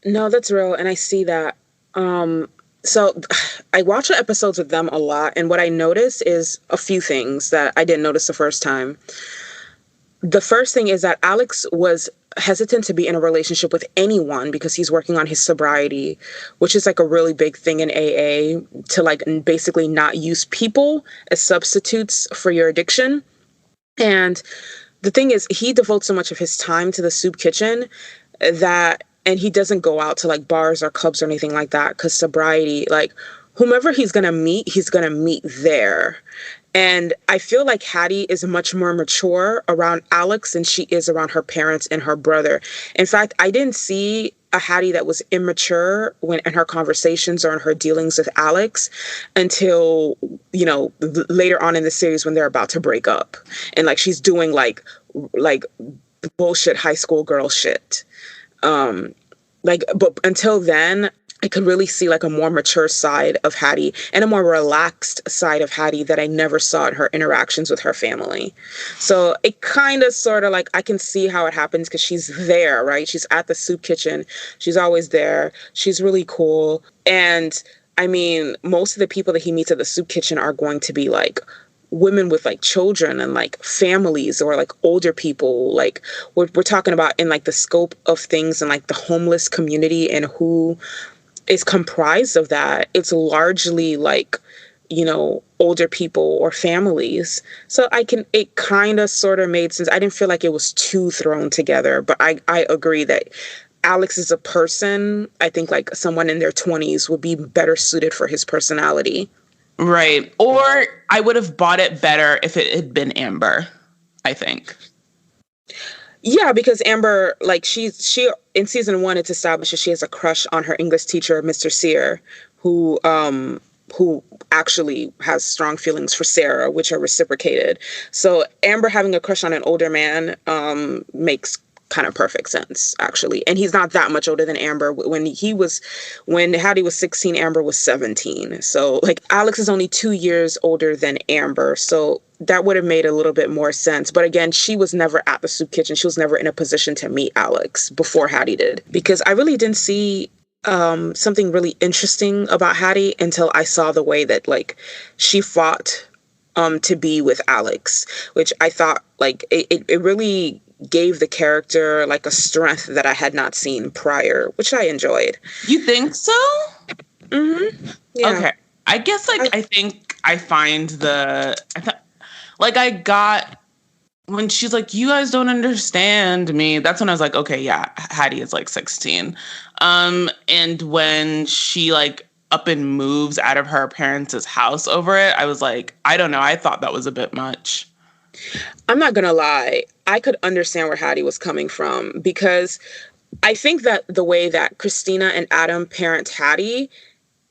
No, that's real. And I see that. So I watch the episodes with them a lot. And what I notice is a few things that I didn't notice the first time. The first thing is that Alex was hesitant to be in a relationship with anyone because he's working on his sobriety, which is like a really big thing in AA, to like basically not use people as substitutes for your addiction. And the thing is, he devotes so much of his time to the soup kitchen and he doesn't go out to like bars or clubs or anything like that because sobriety, like whomever he's going to meet there. And I feel like Hattie is much more mature around Alex than she is around her parents and her brother. In fact, I didn't see a Hattie that was immature in her conversations or in her dealings with Alex until, later on in the series when they're about to break up. And like she's doing like bullshit high school girl shit. But until then, I could really see like a more mature side of Hattie and a more relaxed side of Hattie that I never saw in her interactions with her family. So it kind of sort of like, I can see how it happens because she's there, right? She's at the soup kitchen. She's always there. She's really cool. And I mean, most of the people that he meets at the soup kitchen are going to be like women with like children and like families or like older people. Like we're talking about in like the scope of things and like the homeless community and who is comprised of that. It's largely like, older people or families. So it kind of sort of made sense. I didn't feel like it was too thrown together, but I agree that Alex is a person. I think like someone in their 20s would be better suited for his personality. Right. Or I would have bought it better if it had been Amber, I think. Yeah, because Amber, like she in season 1, it's established that she has a crush on her English teacher, Mr. Sear, who actually has strong feelings for Sarah, which are reciprocated. So Amber having a crush on an older man makes kind of perfect sense, actually. And he's not that much older than Amber. When Hattie was 16, Amber was 17. So like Alex is only 2 years older than Amber. So that would have made a little bit more sense. But again, she was never at the soup kitchen. She was never in a position to meet Alex before Hattie did. Because I really didn't see something really interesting about Hattie until I saw the way that like she fought to be with Alex, which I thought like it really gave the character like a strength that I had not seen prior, which I enjoyed. You think so? Mm-hmm. Yeah. Okay. I guess like I think I find like I got when she's like, you guys don't understand me. That's when I was like, okay, yeah, Hattie is like 16. And when she like up and moves out of her parents' house over it, I was like, I don't know. I thought that was a bit much. I'm not going to lie. I could understand where Hattie was coming from because I think that the way that Christina and Adam parent Hattie,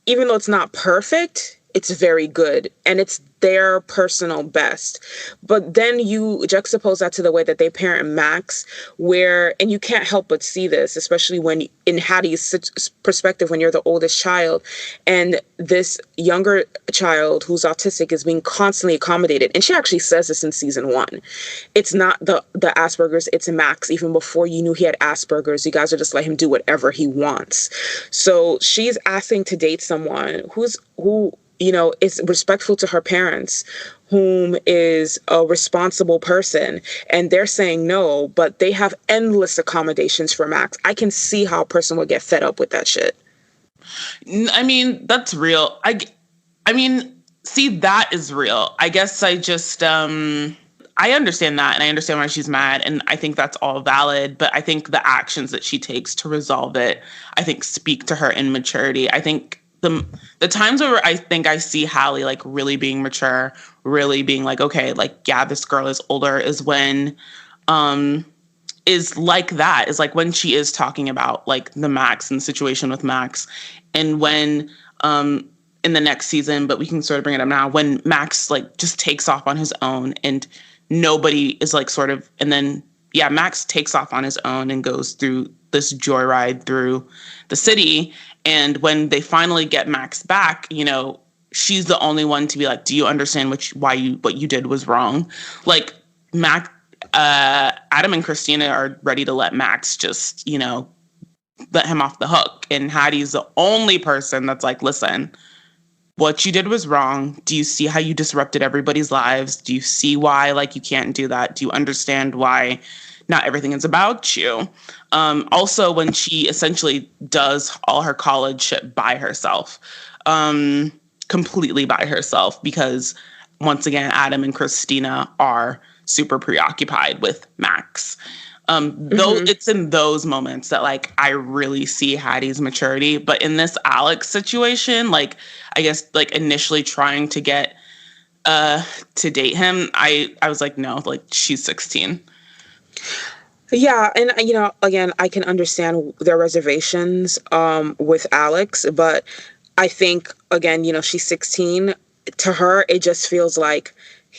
even though it's not perfect, it's very good and it's their personal best. But then you juxtapose that to the way that they parent Max, and you can't help but see this, especially when in Hattie's perspective, when you're the oldest child and this younger child who's autistic is being constantly accommodated. And she actually says this in season 1. It's not the Asperger's, it's Max. Even before you knew he had Asperger's, you guys are just let him do whatever he wants. So she's asking to date someone who is respectful to her parents, whom is a responsible person, and they're saying no, but they have endless accommodations for Max. I can see how a person would get fed up with that shit. I mean, that's real. I mean, see, that is real. I guess I just, I understand that, and I understand why she's mad, and I think that's all valid, but I think the actions that she takes to resolve it, I think speak to her immaturity. I think the times where I think I see Hallie like really being mature, really being like, okay, like, yeah, this girl is older is when, is like that, is like when she is talking about like the Max and the situation with Max. And when, in the next season, but we can sort of bring it up now, when Max like just takes off on his own and nobody is like sort of, and then, yeah, Max takes off on his own and goes through this joyride through the city. And when they finally get Max back, she's the only one to be like, do you understand what you did was wrong? Like Adam and Christina are ready to let Max just, let him off the hook. And Hattie's the only person that's like, listen, what you did was wrong. Do you see how you disrupted everybody's lives? Do you see why, like, you can't do that? Do you understand why not everything is about you? Also, when she essentially does all her college shit by herself, completely by herself, because once again, Adam and Christina are super preoccupied with Max. It's in those moments that like I really see Hattie's maturity. But in this Alex situation, like I guess like initially trying to get to date him, I was like, no, like she's 16. Yeah, and again, I can understand their reservations with Alex, but I think again, she's 16. To her, it just feels like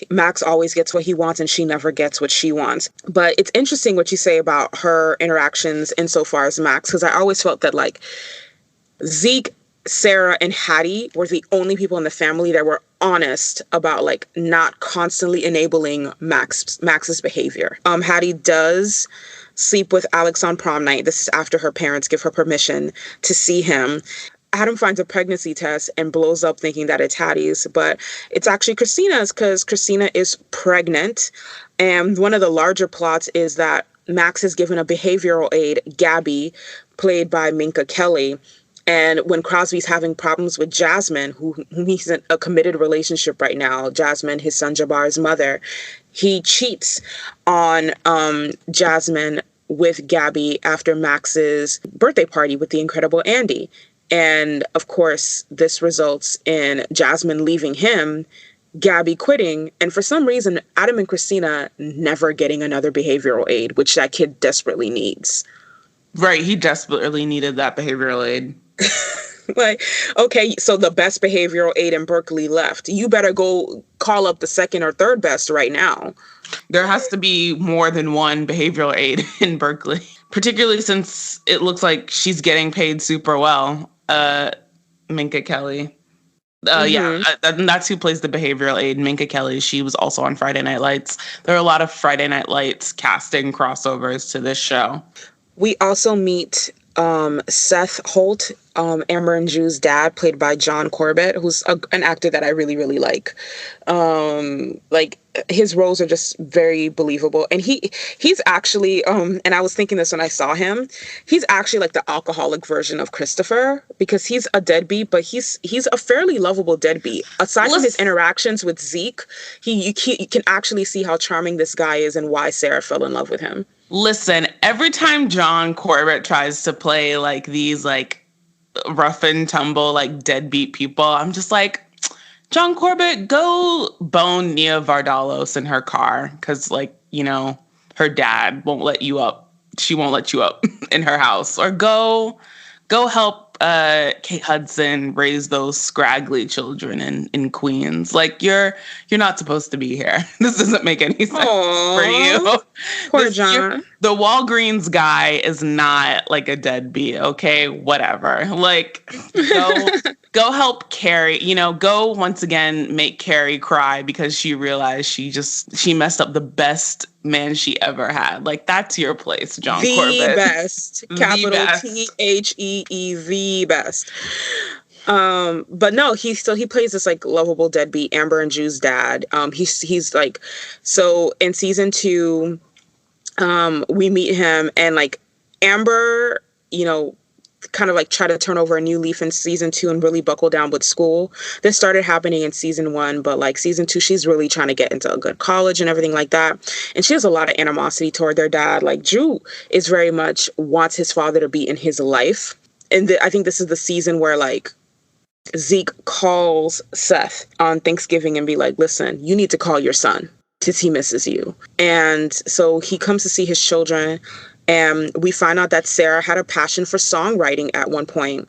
Max always gets what he wants and she never gets what she wants. But it's interesting what you say about her interactions insofar as Max, because I always felt that like Zeke, Sarah, and Hattie were the only people in the family that were honest about like not constantly enabling Max's behavior. Hattie does sleep with Alex on prom night. This is after her parents give her permission to see him. Adam finds a pregnancy test and blows up thinking that it's Hattie's, but it's actually Christina's because Christina is pregnant. And one of the larger plots is that Max has given a behavioral aide, Gabby, played by Minka Kelly. And when Crosby's having problems with Jasmine, whom he's in a committed relationship right now, Jasmine, his son Jabbar's mother, he cheats on Jasmine with Gabby after Max's birthday party with the incredible Andy. And of course, this results in Jasmine leaving him, Gabby quitting, and for some reason, Adam and Christina never getting another behavioral aid, which that kid desperately needs. Right, he desperately needed that behavioral aid. Like, okay, so the best behavioral aid in Berkeley left. You better go call up the second or third best right now. There has to be more than one behavioral aid in Berkeley, particularly since it looks like she's getting paid super well. Minka Kelly. Mm-hmm. That's who plays the behavioral aid, Minka Kelly. She was also on Friday Night Lights. There are a lot of Friday Night Lights casting crossovers to this show. We also meet Seth Holt, Amber and Drew's dad, played by John Corbett, who's an actor that I really, really like. Like, his roles are just very believable. And he's actually, and I was thinking this when I saw him, he's actually like the alcoholic version of Christopher, because he's a deadbeat, but he's a fairly lovable deadbeat. Aside from his interactions with Zeke, you can actually see how charming this guy is and why Sarah fell in love with him. Listen, every time John Corbett tries to play like these like rough and tumble like deadbeat people, I'm just like, John Corbett, go bone Nia Vardalos in her car, because like, you know, her dad won't let you up. She won't let you up in her house. Or go help Kate Hudson raise those scraggly children in Queens. Like, you're not supposed to be here. This doesn't make any sense for you. Poor John. The Walgreens guy is not like a deadbeat. Okay, whatever. Like, go help Carrie. You know, go once again make Carrie cry because she realized she messed up the best man she ever had. Like, that's your place, John Corbett. The best. Capital Thee, the best. But no, he plays this like lovable deadbeat, Amber and Drew's dad. He's like, so in season 2, we meet him, and like Amber, you know, kind of like try to turn over a new leaf in season 2 and really buckle down with school. This started happening in season 1, but like season 2, she's really trying to get into a good college and everything like that. And she has a lot of animosity toward their dad. Like, Drew is very much wants his father to be in his life. And I think this is the season where like Zeke calls Seth on Thanksgiving and be like, listen, you need to call your son because he misses you. And so he comes to see his children. And we find out that Sarah had a passion for songwriting at one point.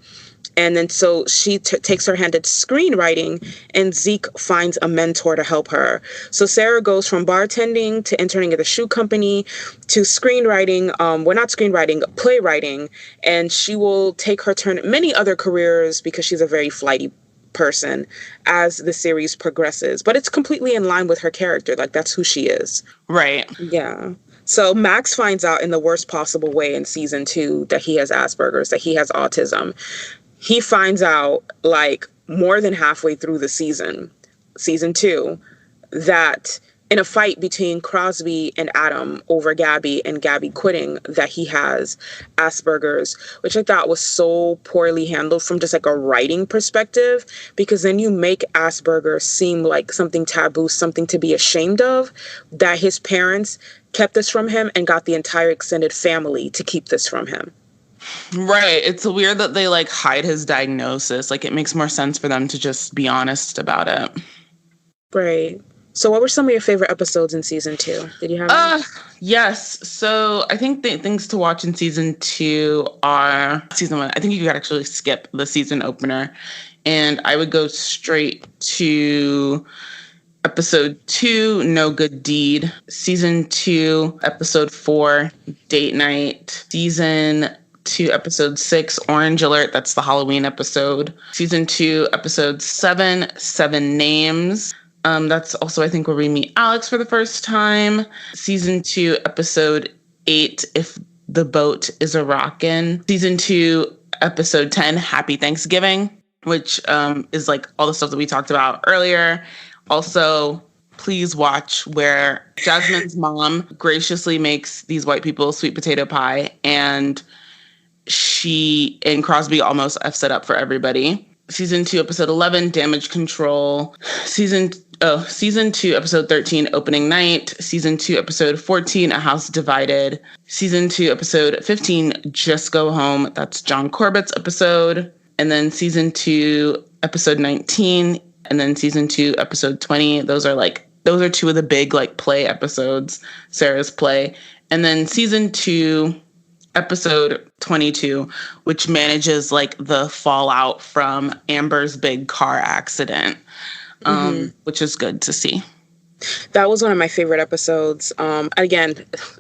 And then so she takes her hand at screenwriting, and Zeke finds a mentor to help her. So Sarah goes from bartending to interning at the shoe company to screenwriting, not screenwriting, playwriting. And she will take her turn at many other careers because she's a very flighty person as the series progresses. But it's completely in line with her character. Like, that's who she is. Right. Yeah. So Max finds out in the worst possible way in season 2 that he has Asperger's, that he has autism. He finds out like more than halfway through the season 2, that in a fight between Crosby and Adam over Gabby and Gabby quitting, that he has Asperger's, which I thought was so poorly handled from just like a writing perspective, because then you make Asperger's seem like something taboo, something to be ashamed of, that his parents kept this from him and got the entire extended family to keep this from him. Right. It's weird that they like hide his diagnosis. Like, it makes more sense for them to just be honest about it. Right. So what were some of your favorite episodes in season 2? Did you have any? Yes. So I think the things to watch in season 2 are season 1. I think you could actually skip the season opener, and I would go straight to episode 2, No Good Deed. Season 2, episode 4, Date Night. Season 2, episode 6, Orange Alert. That's the Halloween episode. Season 2, episode 7, Seven Names. That's also, I think, where we meet Alex for the first time. Season 2, episode 8, If the Boat is a Rockin'. Season 2, episode 10, Happy Thanksgiving, which is like all the stuff that we talked about earlier. Also, please watch where Jasmine's mom graciously makes these white people sweet potato pie, and she and Crosby almost F's it up for everybody. Season 2, episode 11, Damage Control. Season 2, episode 13, Opening Night. Season 2, episode 14, A House Divided. Season 2, episode 15, Just Go Home. That's John Corbett's episode. And then season 2, episode 19. And then season 2, episode 20. Those are 2 of the big like play episodes, Sarah's play. And then season 2, episode 22, which manages like the fallout from Amber's big car accident, which is good to see. That was one of my favorite episodes. Again,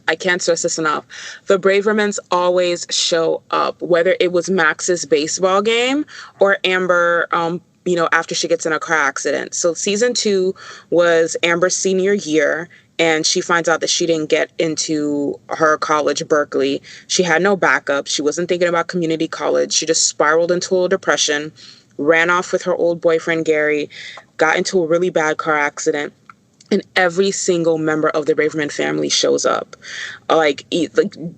I can't stress this enough. The Bravermans always show up, whether it was Max's baseball game or Amber, after she gets in a car accident. So season 2 was Amber's senior year, and she finds out that she didn't get into her college, Berkeley. She had no backup. She wasn't thinking about community college. She just spiraled into a depression, ran off with her old boyfriend, Gary, got into a really bad car accident. And every single member of the Braverman family shows up. Like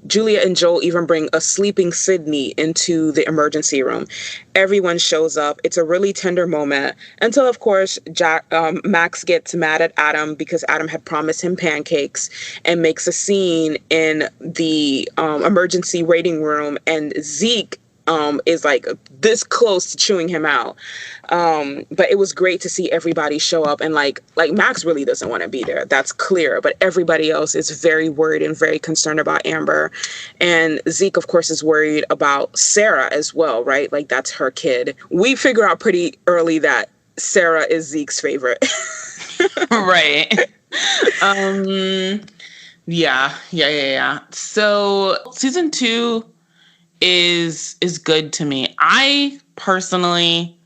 Julia and Joel even bring a sleeping Sydney into the emergency room. Everyone shows up. It's a really tender moment until, of course, Max gets mad at Adam because Adam had promised him pancakes and makes a scene in the emergency waiting room. And Zeke is like this close to chewing him out. But it was great to see everybody show up, and like Max really doesn't want to be there. That's clear, but everybody else is very worried and very concerned about Amber. And Zeke, of course, is worried about Sarah as well, right? Like that's her kid. We figure out pretty early that Sarah is Zeke's favorite. Right. Yeah. So season 2 is good to me. I personally,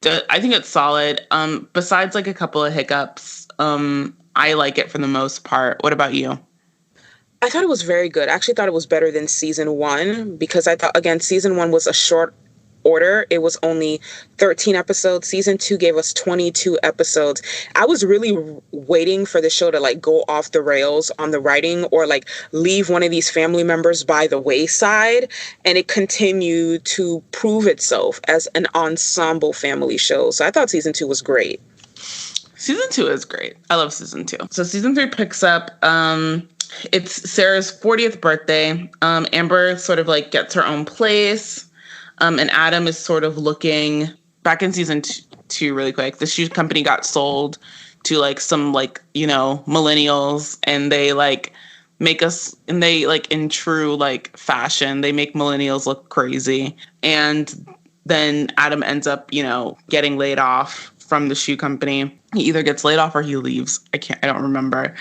I think it's solid. Besides like a couple of hiccups, I like it for the most part. What about you? I thought it was very good. I actually thought it was better than season 1 because I thought, again, season 1 was a short order. It was only 13 episodes. Season 2 gave us 22 episodes. I was really waiting for the show to like go off the rails on the writing or like leave one of these family members by the wayside. And it continued to prove itself as an ensemble family show. So I thought season 2 was great. Season 2 is great. I love season 2. So season 3 picks up, it's Sarah's 40th birthday. Amber sort of like gets her own place. And Adam is sort of looking back in season 2 really quick. The shoe company got sold to like some like, millennials, and they like make us, and they like in true like fashion, they make millennials look crazy. And then Adam ends up, getting laid off from the shoe company. He either gets laid off or he leaves. I don't remember.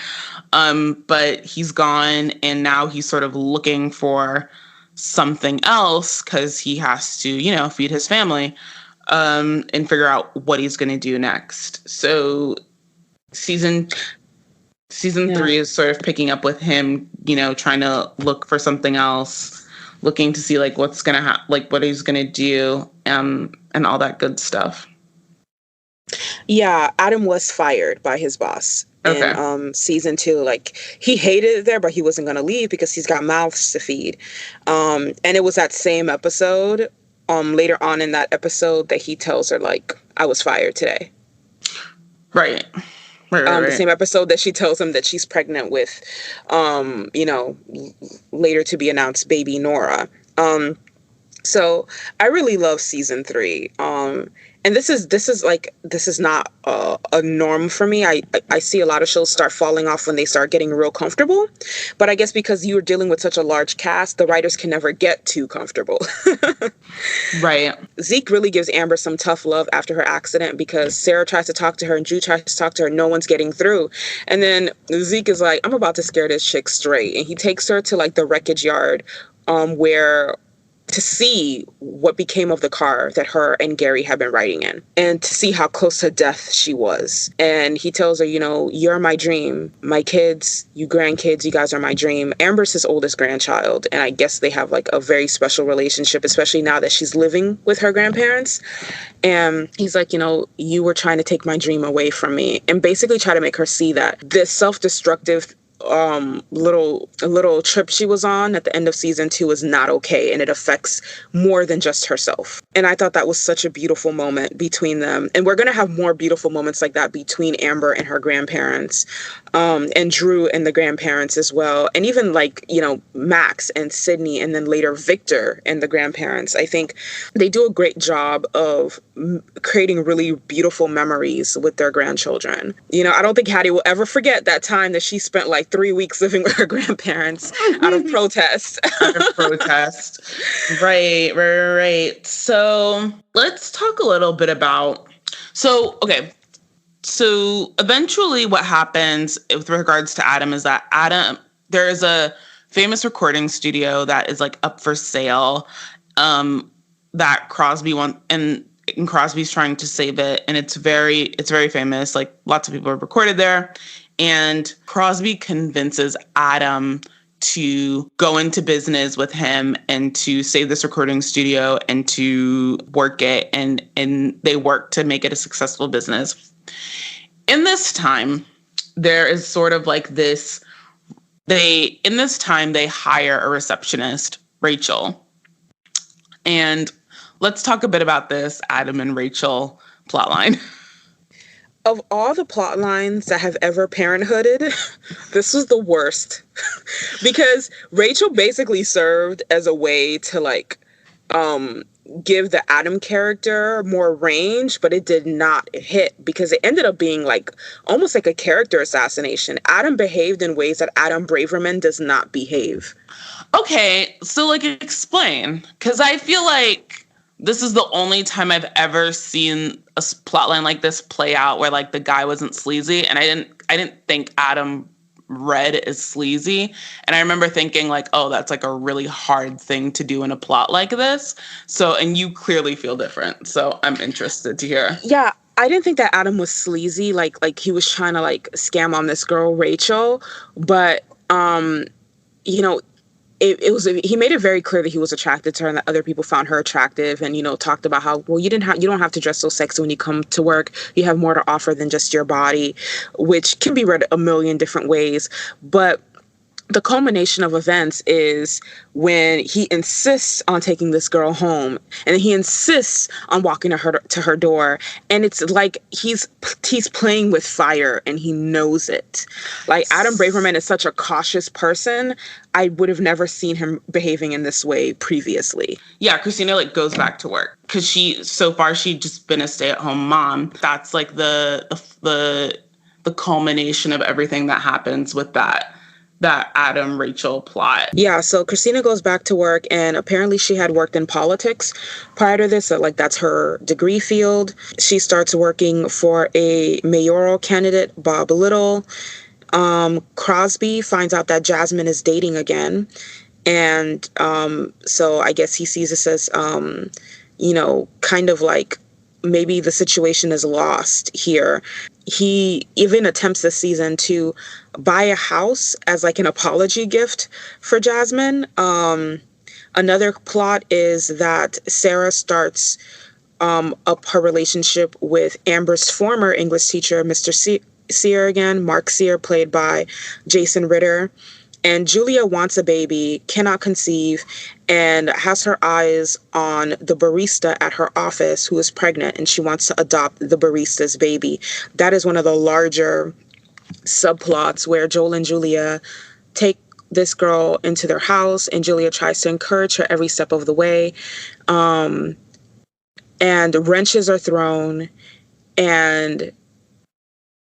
But he's gone, and now he's sort of looking for something else because he has to, feed his family, and figure out what he's going to do next. So season 3 is sort of picking up with him, trying to look for something else, looking to see like what's going to what he's going to do, and all that good stuff. Yeah, Adam was fired by his boss. Okay. In season 2, like he hated it there, but he wasn't going to leave because he's got mouths to feed. And it was that same episode, later on in that episode, that he tells her like, "I was fired today." Right. The same episode that she tells him that she's pregnant with, later to be announced baby Nora. So I really love season 3. And this is not a norm for me. I see a lot of shows start falling off when they start getting real comfortable. But I guess because you were dealing with such a large cast, the writers can never get too comfortable. Right. Zeke really gives Amber some tough love after her accident because Sarah tries to talk to her and Drew tries to talk to her. No one's getting through. And then Zeke is like, "I'm about to scare this chick straight." And he takes her to like the wreckage yard where to see what became of the car that her and Gary had been riding in, and to see how close to death she was. And he tells her, "You're my dream. My kids, you grandkids, you guys are my dream." Amber's his oldest grandchild, and I guess they have like a very special relationship, especially now that she's living with her grandparents. And he's like, "You were trying to take my dream away from me," and basically try to make her see that this self-destructive little trip she was on at the end of season 2 is not okay, and it affects more than just herself. And I thought that was such a beautiful moment between them, and we're going to have more beautiful moments like that between Amber and her grandparents and Drew and the grandparents as well. And even like, Max and Sydney, and then later Victor and the grandparents. I think they do a great job of creating really beautiful memories with their grandchildren. I don't think Hattie will ever forget that time that she spent like 3 weeks living with her grandparents out of protest. Out of protest. Right. So let's talk a little bit about, so eventually what happens with regards to Adam is that there is a famous recording studio that is like up for sale, that Crosby wants, and Crosby's trying to save it. And it's very famous. Like lots of people have recorded there, and Crosby convinces Adam to go into business with him and to save this recording studio and to work it. And they work to make it a successful business. In this time, there is sort of like this, they hire a receptionist, Rachel. And let's talk a bit about this Adam and Rachel plotline. Of all the plot lines that have ever parenthooded, this was the worst. Because Rachel basically served as a way to like give the Adam character more range, but it did not hit because it ended up being like almost like a character assassination. Adam behaved in ways that Adam Braverman does not behave. Okay, so like explain, because I feel like this is the only time I've ever seen a plotline like this play out where like the guy wasn't sleazy, and I didn't think Adam read as sleazy. And I remember thinking like, oh, that's like a really hard thing to do in a plot like this. So, and you clearly feel different. So I'm interested to hear. Yeah, I didn't think that Adam was sleazy, like he was trying to like scam on this girl, Rachel. But, he made it very clear that he was attracted to her and that other people found her attractive, and, talked about how, well, you don't have to dress so sexy when you come to work. You have more to offer than just your body, which can be read a million different ways. But the culmination of events is when he insists on taking this girl home, and he insists on walking to her door. And it's like he's playing with fire, and he knows it. Like Adam Braverman is such a cautious person. I would have never seen him behaving in this way previously. Yeah, Christina like goes back to work because so far she'd just been a stay-at-home mom. That's like the culmination of everything that happens with that Adam Rachel plot. Yeah, so Christina goes back to work, and apparently she had worked in politics prior to this, so like that's her degree field. She starts working for a mayoral candidate, Bob Little. Crosby finds out that Jasmine is dating again, and so I guess he sees this as kind of like maybe the situation is lost here. He even attempts this season to buy a house as like an apology gift for Jasmine. Another plot is that Sarah starts up her relationship with Amber's former English teacher, Mr. Sear again, Mark Sear, played by Jason Ritter. And Julia wants a baby, cannot conceive, and has her eyes on the barista at her office who is pregnant, and she wants to adopt the barista's baby. That is one of the larger subplots where Joel and Julia take this girl into their house, and Julia tries to encourage her every step of the way. And wrenches are thrown, and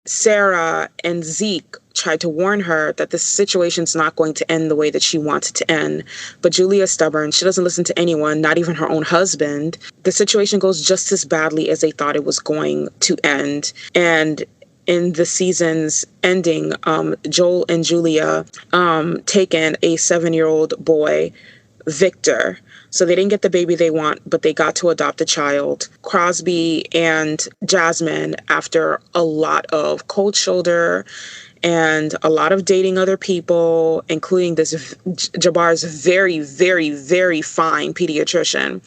Sarah and Zeke tried to warn her that this situation's not going to end the way that she wants it to end. But Julia's stubborn. She doesn't listen to anyone, not even her own husband. The situation goes just as badly as they thought it was going to end. And in the season's ending, Joel and Julia take in a 7-year-old boy, Victor. So they didn't get the baby they want, but they got to adopt a child. Crosby and Jasmine, after a lot of cold shoulder and a lot of dating other people, including this Jabbar's very, very, very fine pediatrician,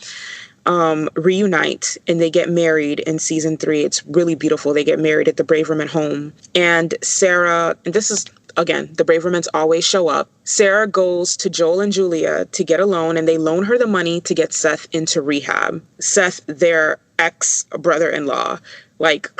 reunite, and they get married in season 3. It's really beautiful. They get married at the Braverman home. And Sarah, and this is again, the Bravermans always show up. Sarah goes to Joel and Julia to get a loan, and they loan her the money to get Seth into rehab. Seth, their ex-brother-in-law. Like,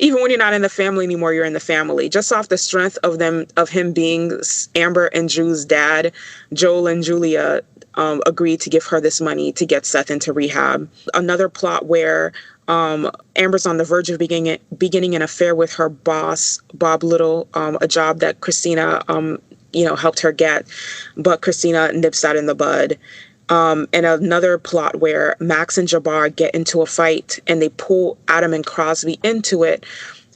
even when you're not in the family anymore, you're in the family. Just off the strength of him being Amber and Drew's dad, Joel and Julia agreed to give her this money to get Seth into rehab. Another plot where Amber's on the verge of beginning an affair with her boss, Bob Little, a job that Christina, helped her get, but Christina nips that in the bud. And another plot where Max and Jabbar get into a fight and they pull Adam and Crosby into it.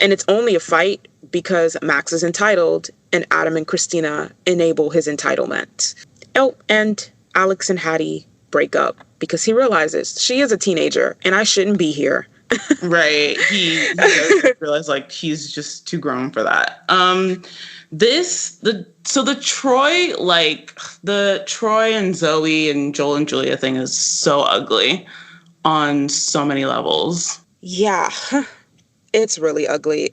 And it's only a fight because Max is entitled and Adam and Christina enable his entitlement. Oh, and Alex and Hattie break up because he realizes she is a teenager and I shouldn't be here. Right. He does realize like he's just too grown for that. The Troy and Zoe and Joel and Julia thing is so ugly on so many levels. Yeah, it's really ugly.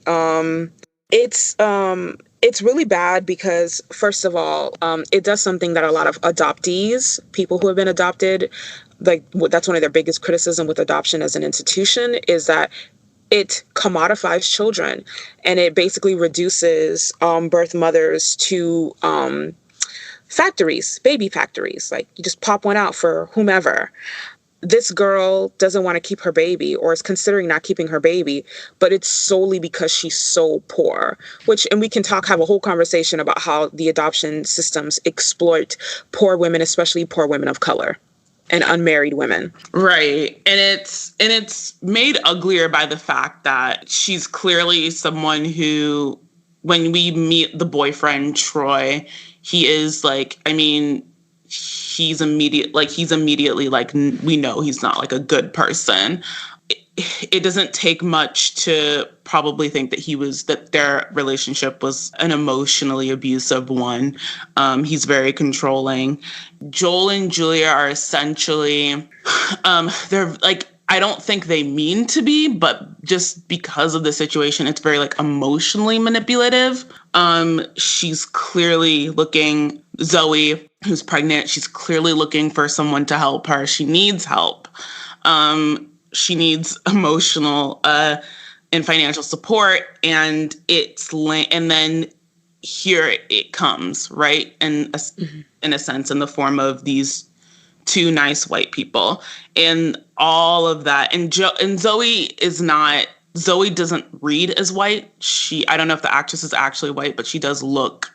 It's really bad because, first of all, it does something that a lot of adoptees, people who have been adopted, like that's one of their biggest criticism with adoption as an institution, is that it commodifies children and it basically reduces birth mothers to factories, baby factories. Like you just pop one out for whomever. This girl doesn't want to keep her baby or is considering not keeping her baby, but it's solely because she's so poor, and we can have a whole conversation about how the adoption systems exploit poor women, especially poor women of color and unmarried women. Right. And it's made uglier by the fact that she's clearly someone who, when we meet the boyfriend, Troy, he is like, I mean, he's immediately like, we know he's not like a good person. It doesn't take much to probably think that their relationship was an emotionally abusive one. He's very controlling. Joel and Julia are essentially, they're like, I don't think they mean to be, but just because of the situation, it's very like emotionally manipulative. She's clearly looking, Zoe, who's pregnant, she's clearly looking for someone to help her. She needs help. She needs emotional and financial support, and and then here it comes, right? And in a sense, in the form of these two nice white people, and all of that. And Zoe doesn't read as white. I don't know if the actress is actually white, but she does look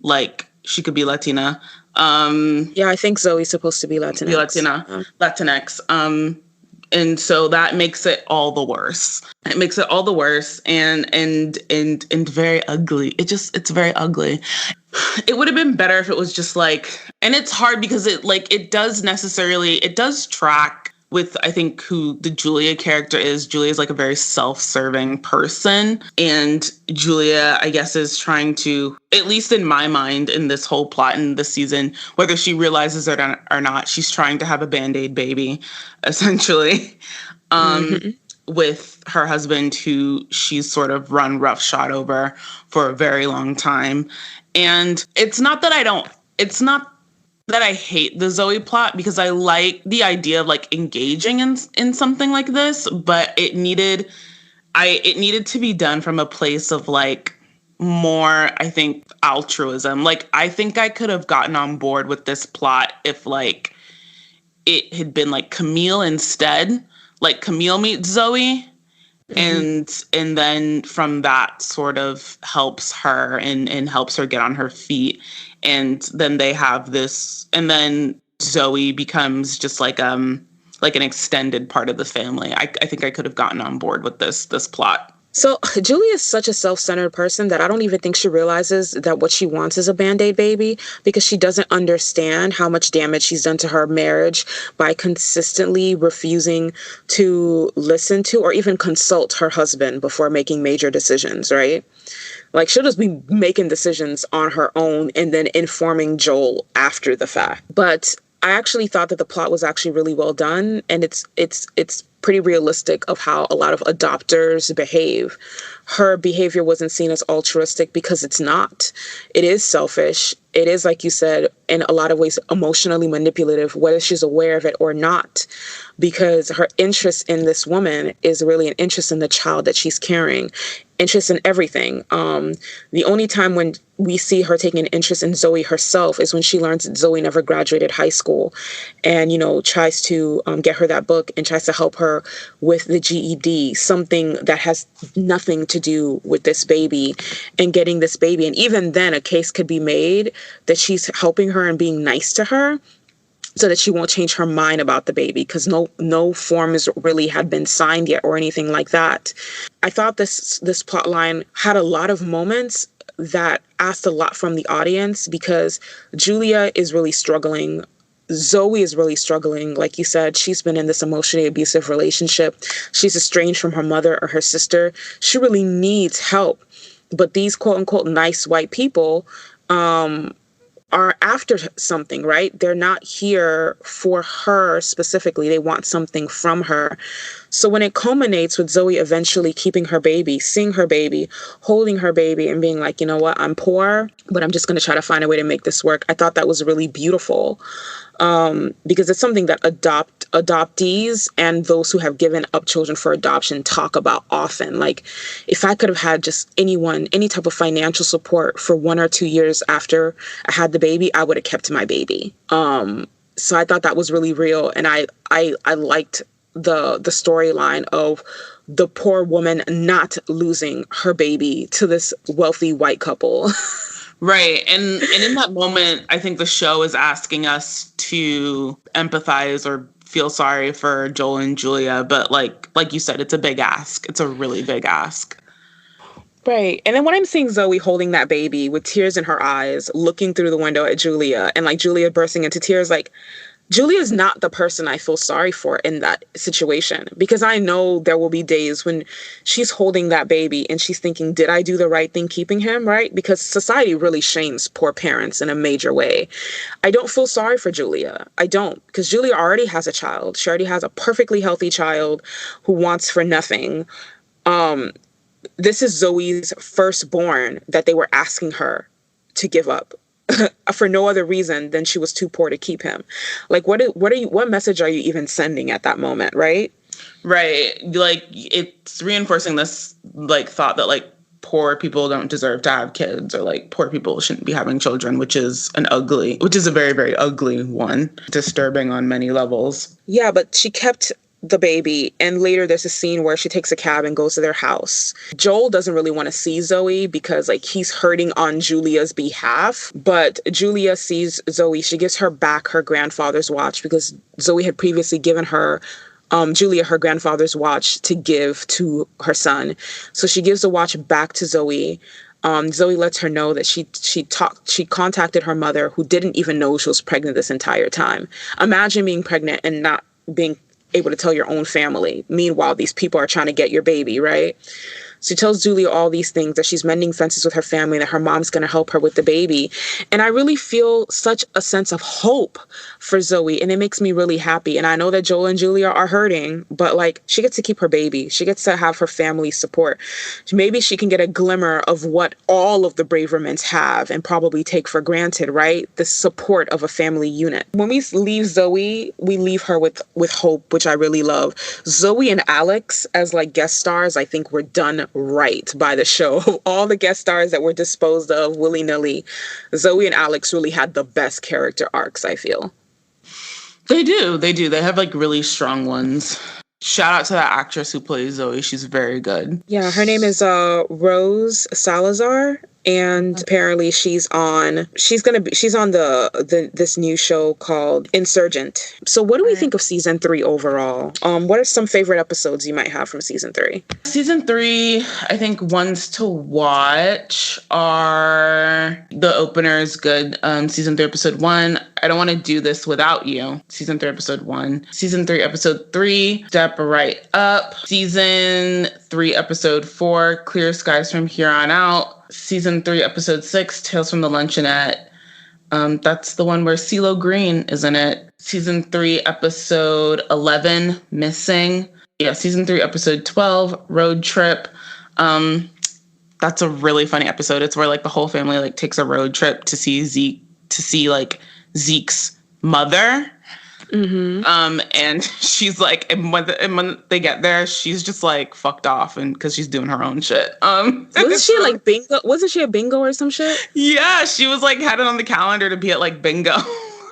like she could be Latina. Yeah, I think Zoe's supposed to be Latinx. Latinx. And so that makes it all the worse. It makes it all the worse and very ugly. It's very ugly. It would have been better if it was just like, and it's hard because it does track with, I think, who the Julia character is. Julia is like a very self-serving person. And Julia, I guess, is trying to, at least in my mind, in this whole plot in this season, whether she realizes it or not, she's trying to have a Band-Aid baby, essentially, with her husband, who she's sort of run roughshod over for a very long time. And it's not that I hate the Zoe plot, because I like the idea of like engaging in something like this, but it needed to be done from a place of like more, I think, altruism. Like, I think I could have gotten on board with this plot if like it had been like Camille instead, like Camille meets Zoe. And then from that sort of helps her and helps her get on her feet. And then they have this, and then Zoe becomes just like an extended part of the family. I think I could have gotten on board with this plot. So Julia is such a self-centered person that I don't even think she realizes that what she wants is a Band-Aid baby, because she doesn't understand how much damage she's done to her marriage by consistently refusing to listen to or even consult her husband before making major decisions, right? Like, she'll just be making decisions on her own and then informing Joel after the fact. But I actually thought that the plot was actually really well done, and it's pretty realistic of how a lot of adopters behave. Her behavior wasn't seen as altruistic because it's not. It is selfish. It is, like you said, in a lot of ways emotionally manipulative, whether she's aware of it or not, because her interest in this woman is really an interest in the child that she's carrying, interest in everything. The only time when we see her taking an interest in Zoe herself is when she learns that Zoe never graduated high school and, tries to get her that book and tries to help her with the GED, something that has nothing to do with this baby and getting this baby. And even then, a case could be made that she's helping her and being nice to her so that she won't change her mind about the baby, because no forms really had been signed yet or anything like that. I thought this plot line had a lot of moments that asked a lot from the audience, because Julia is really struggling. Zoe is really struggling. Like you said, she's been in this emotionally abusive relationship. She's estranged from her mother or her sister. She really needs help. But these quote unquote nice white people are after something, right? They're not here for her specifically. They want something from her. So when it culminates with Zoe eventually keeping her baby, seeing her baby, holding her baby, and being like, you know what, I'm poor, but I'm just going to try to find a way to make this work. I thought that was really beautiful. Because it's something that adoptees and those who have given up children for adoption talk about often. Like, if I could have had just any type of financial support for 1 or 2 years after I had the baby, I would have kept my baby. So I thought that was really real. And I liked the storyline of the poor woman not losing her baby to this wealthy white couple. Right. And in that moment, I think the show is asking us to empathize or feel sorry for Joel and Julia. But like you said, it's a big ask. It's a really big ask. Right. And then when I'm seeing Zoe holding that baby with tears in her eyes, looking through the window at Julia, and like Julia bursting into tears, like, Julia's not the person I feel sorry for in that situation, because I know there will be days when she's holding that baby and she's thinking, did I do the right thing keeping him, right? Because society really shames poor parents in a major way. I don't feel sorry for Julia. I don't, because Julia already has a child. She already has a perfectly healthy child who wants for nothing. This is Zoe's firstborn that they were asking her to give up for no other reason than she was too poor to keep him. Like, what message are you even sending at that moment, right? Right. Like, it's reinforcing this like thought that like poor people don't deserve to have kids, or like poor people shouldn't be having children, which is a very, very ugly one. Disturbing on many levels. Yeah, but she kept the baby, and later there's a scene where she takes a cab and goes to their house. Joel doesn't really want to see Zoe because like he's hurting on Julia's behalf, but Julia sees Zoe. She gives her back her grandfather's watch, because Zoe had previously given her Julia her grandfather's watch to give to her son. So she gives the watch back to Zoe. Zoe lets her know that she contacted her mother, who didn't even know she was pregnant this entire time. Imagine being pregnant and not being able to tell your own family. Meanwhile, these people are trying to get your baby, right? She tells Julia all these things, that she's mending fences with her family, that her mom's going to help her with the baby. And I really feel such a sense of hope for Zoe, and it makes me really happy. And I know that Joel and Julia are hurting, but like, she gets to keep her baby. She gets to have her family's support. Maybe she can get a glimmer of what all of the Bravermans have and probably take for granted, right? The support of a family unit. When we leave Zoe, we leave her with hope, which I really love. Zoe and Alex as like guest stars, I think were done right by the show. All the guest stars that were disposed of willy-nilly, Zoe and Alex really had the best character arcs, I feel. They do. They have like really strong ones. Shout out to that actress who plays Zoe. She's very good. Yeah, her name is Rose Salazar. And apparently she's on this new show called Insurgent. So what do we think of season 3 overall? What are some favorite episodes you might have from season 3? Season 3, I think ones to watch are the opener is good. Season 3, episode 1, I Don't Want to Do This Without You. Season 3, episode 1. Season 3, episode 3, Step Right Up. Season 3, episode 4, Clear Skies From Here On Out. Season 3, episode 6, Tales from the Luncheonette. That's the one where CeeLo Green is in it. Season 3, episode 11, Missing. Yeah, season 3, episode 12, Road Trip. That's a really funny episode. It's where like the whole family like takes a road trip to see like Zeke's mother. And she's like, and when they get there, she's just like fucked off, and because she's doing her own shit. Wasn't she like bingo? Wasn't she a bingo or some shit? Yeah, she was like had it on the calendar to be at like bingo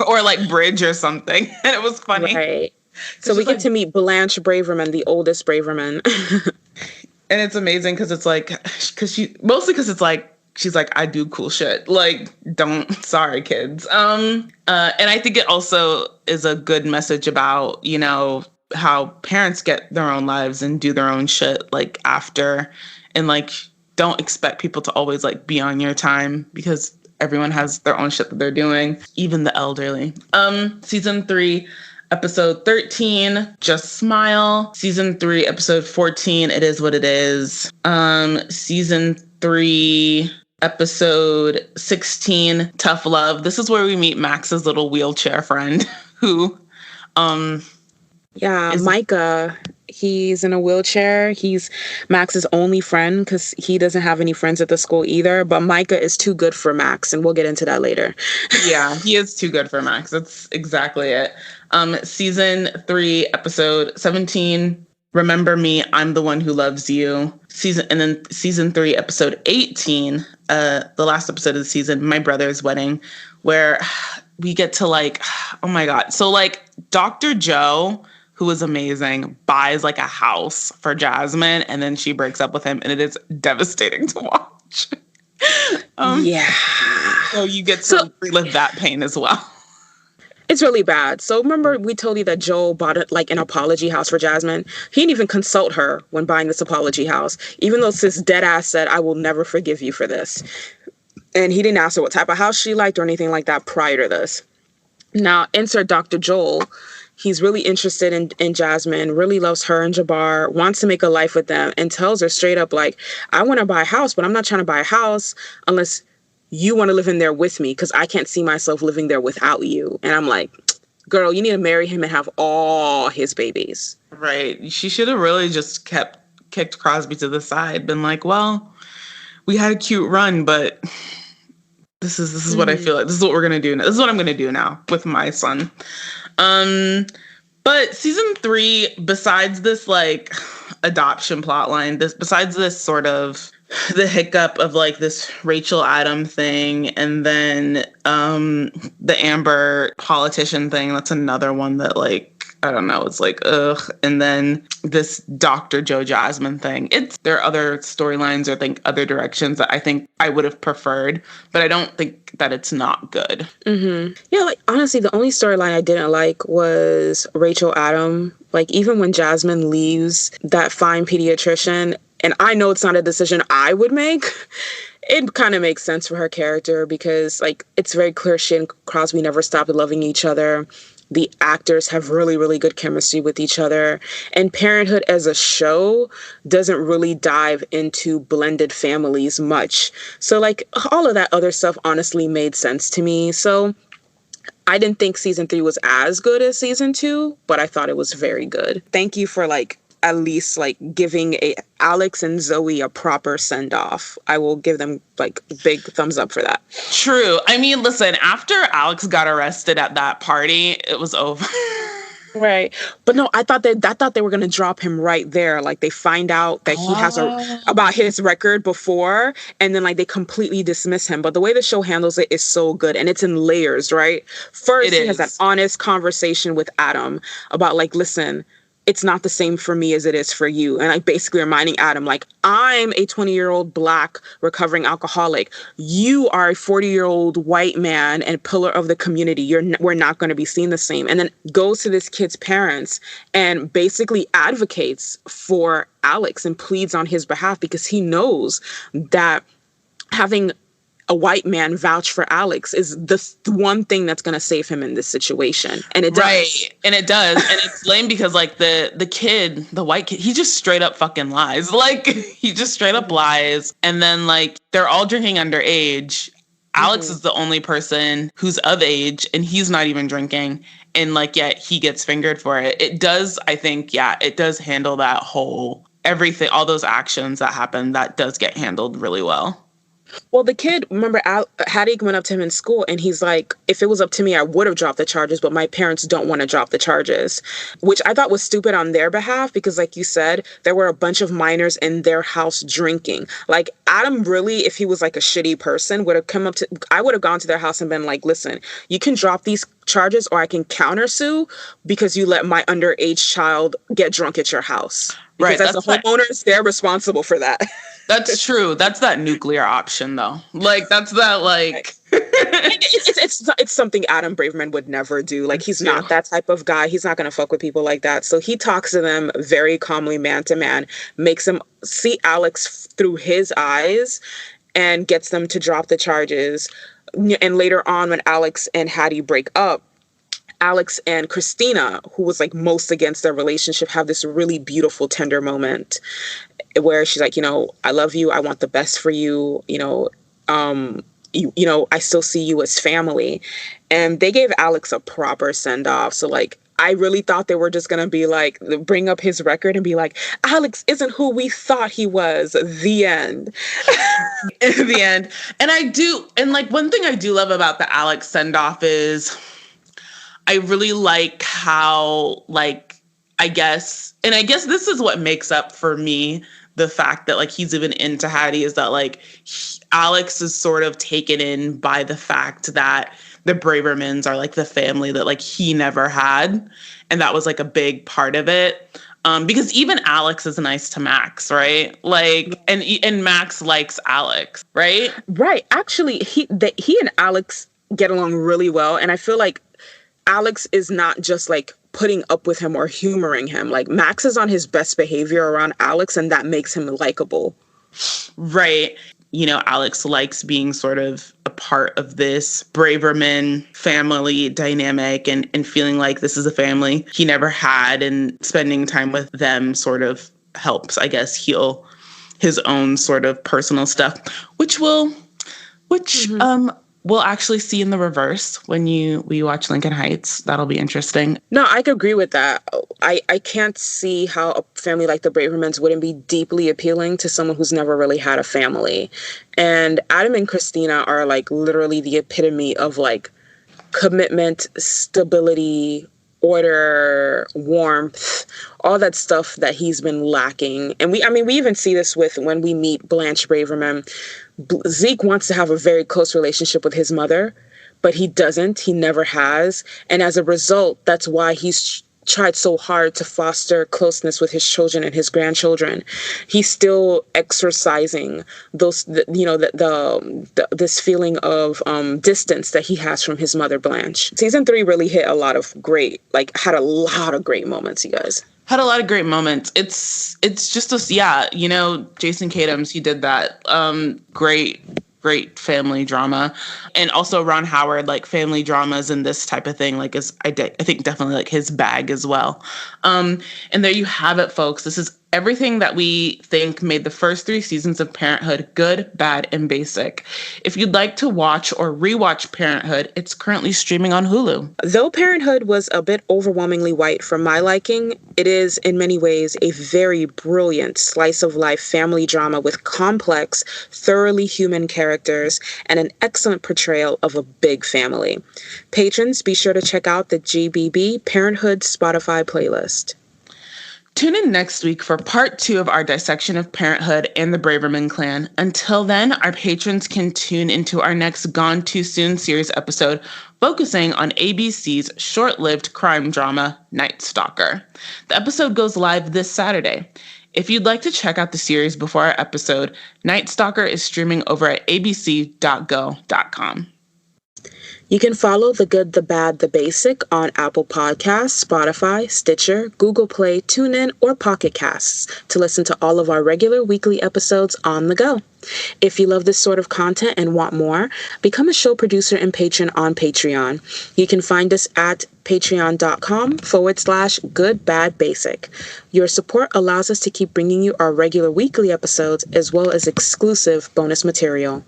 or like bridge or something, and it was funny. Right. So we get to meet Blanche Braverman, the oldest Braverman. And it's amazing because it's like, because it's like, she's like, I do cool shit. Like, sorry, kids. And I think it also is a good message about, you know, how parents get their own lives and do their own shit, like, after. And, like, don't expect people to always, like, be on your time because everyone has their own shit that they're doing, even the elderly. Season 3, episode 13, Just Smile. Season 3, episode 14, It Is What It Is. Season 3, episode 16, Tough Love. This is where we meet Max's little wheelchair friend who, Micah. He's in a wheelchair. He's Max's only friend because he doesn't have any friends at the school either. But Micah is too good for Max, and we'll get into that later. Yeah, he is too good for Max. That's exactly it. Season 3, episode 17, Remember Me, I'm the One Who Loves You. Season 3, episode 18, the last episode of the season, My Brother's Wedding, where we get to like, oh my God. So like Dr. Joe, who is amazing, buys like a house for Jasmine, and then she breaks up with him, and it is devastating to watch. So you get to relive that pain as well. It's really bad. So remember we told you that Joel bought it like an apology house for Jasmine? He didn't even consult her when buying this apology house, even though sis dead ass said, I will never forgive you for this. And he didn't ask her what type of house she liked or anything like that prior to this. Now, insert Dr. Joel. He's really interested in Jasmine, really loves her and Jabbar, wants to make a life with them, and tells her straight up, like, I want to buy a house, but I'm not trying to buy a house unless you want to live in there with me, because I can't see myself living there without you. And I'm like, girl, you need to marry him and have all his babies. Right. She should have really just kicked Crosby to the side, been like, well, we had a cute run, but this is what I feel like. This is what we're going to do now. This is what I'm going to do now with my son. But season 3, besides this like adoption plotline, besides this sort of the hiccup of like this Rachel Adam thing, and then the Amber politician thing, that's another one that like, I don't know, it's like, ugh. And then this Dr. Joe Jasmine thing. There are other storylines or think other directions that I think I would have preferred, but I don't think that it's not good. Yeah, like honestly, the only storyline I didn't like was Rachel Adam. Like even when Jasmine leaves that fine pediatrician, and I know it's not a decision I would make, it kind of makes sense for her character because like it's very clear she and Crosby never stopped loving each other. The actors have really, really good chemistry with each other. And Parenthood as a show doesn't really dive into blended families much. So like all of that other stuff honestly made sense to me. So I didn't think season 3 was as good as season 2, but I thought it was very good. Thank you for like at least like giving Alex and Zoe a proper send off. I will give them like big thumbs up for that. True. I mean, listen, after Alex got arrested at that party, it was over. Right. But no, I thought they were going to drop him right there. Like they find out that he has about his record before, and then like they completely dismiss him. But the way the show handles it is so good, and it's in layers, right? First, he has that honest conversation with Adam about like, listen, it's not the same for me as it is for you. And like basically reminding Adam, like, I'm a 20-year-old Black recovering alcoholic. You are a 40-year-old white man and pillar of the community. We're not going to be seen the same. And then goes to this kid's parents and basically advocates for Alex and pleads on his behalf because he knows that having a white man vouch for Alex is the one thing that's going to save him in this situation. And it does. Right. And it does. And it's lame because like the kid, the white kid, he just straight up fucking lies. Like he just straight up lies. And then like they're all drinking underage. Alex is the only person who's of age and he's not even drinking. and like, yet he gets fingered for it. It does, I think, it does handle that whole everything, all those actions that happen, that does get handled really well. Well, the kid, remember, Hattie went up to him in school and he's like, if it was up to me, I would have dropped the charges, but my parents don't want to drop the charges, which I thought was stupid on their behalf because, like you said, there were a bunch of minors in their house drinking. Like, Adam really, if he was like a shitty person, would have come up to, I would have gone to their house and been like, listen, you can drop these charges or I can countersue because you let my underage child get drunk at your house. Because as the homeowners, they're responsible for that. That's true. That's that nuclear option, though. Like, that's that, like... it's something Adam Braverman would never do. Like, he's not that type of guy. He's not going to fuck with people like that. So he talks to them very calmly, man to man, makes them see Alex through his eyes and gets them to drop the charges. And later on, when Alex and Hattie break up, Alex and Christina, who was like most against their relationship, have this really beautiful, tender moment where she's like, I love you. I want the best for you. I still see you as family. And they gave Alex a proper send off. So like, I really thought they were just going to be like, bring up his record and be like, Alex isn't who we thought he was. The end. The end. And like, one thing I do love about the Alex send off is I really like how, like, I guess this is what makes up for me the fact that, like, he's even into Hattie, is that, like, Alex is sort of taken in by the fact that the Bravermans are, like, the family that, like, he never had. And that was, like, a big part of it. Because even Alex is nice to Max, right? Like, and Max likes Alex, right? Right. Actually, he and Alex get along really well. And I feel like Alex is not just like putting up with him or humoring him. Like, Max is on his best behavior around Alex, and that makes him likable. Right. Alex likes being sort of a part of this Braverman family dynamic and feeling like this is a family he never had, and spending time with them sort of helps, I guess, heal his own sort of personal stuff, which we'll actually see in the reverse when we watch Lincoln Heights. That'll be interesting. No, I could agree with that. I can't see how a family like the Bravermans wouldn't be deeply appealing to someone who's never really had a family. And Adam and Christina are like literally the epitome of like commitment, stability, order, warmth, all that stuff that he's been lacking. And we even see this with when we meet Blanche Braverman. Zeke wants to have a very close relationship with his mother, but he doesn't. He never has. And as a result, that's why he's tried so hard to foster closeness with his children and his grandchildren. He's still exercising those, this feeling of distance that he has from his mother, Blanche. Season 3 really hit a lot of great, had a lot of great moments, you guys. Had a lot of great moments. It's just Jason Katims, he did that. Great family drama. And also Ron Howard, like, family dramas and this type of thing, like, is I think definitely like his bag as well. And there you have it, folks. This is everything that we think made the first 3 seasons of Parenthood good, bad, and basic. If you'd like to watch or rewatch Parenthood, it's currently streaming on Hulu. Though Parenthood was a bit overwhelmingly white for my liking, it is in many ways a very brilliant slice of life family drama with complex, thoroughly human characters and an excellent portrayal of a big family. Patrons, be sure to check out the GBB Parenthood Spotify playlist. Tune in next week for part 2 of our dissection of Parenthood and the Braverman clan. Until then, our patrons can tune into our next Gone Too Soon series episode, focusing on ABC's short-lived crime drama, Night Stalker. The episode goes live this Saturday. If you'd like to check out the series before our episode, Night Stalker is streaming over at abc.go.com. You can follow The Good, the Bad, the Basic on Apple Podcasts, Spotify, Stitcher, Google Play, TuneIn, or Pocket Casts to listen to all of our regular weekly episodes on the go. If you love this sort of content and want more, become a show producer and patron on Patreon. You can find us at patreon.com/goodbadbasic. Your support allows us to keep bringing you our regular weekly episodes as well as exclusive bonus material.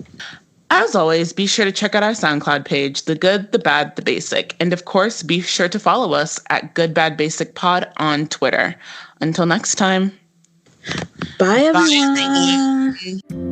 As always, be sure to check out our SoundCloud page, The Good, The Bad, The Basic. And of course, be sure to follow us at Good Bad Basic Pod on Twitter. Until next time. Bye, everyone. Bye.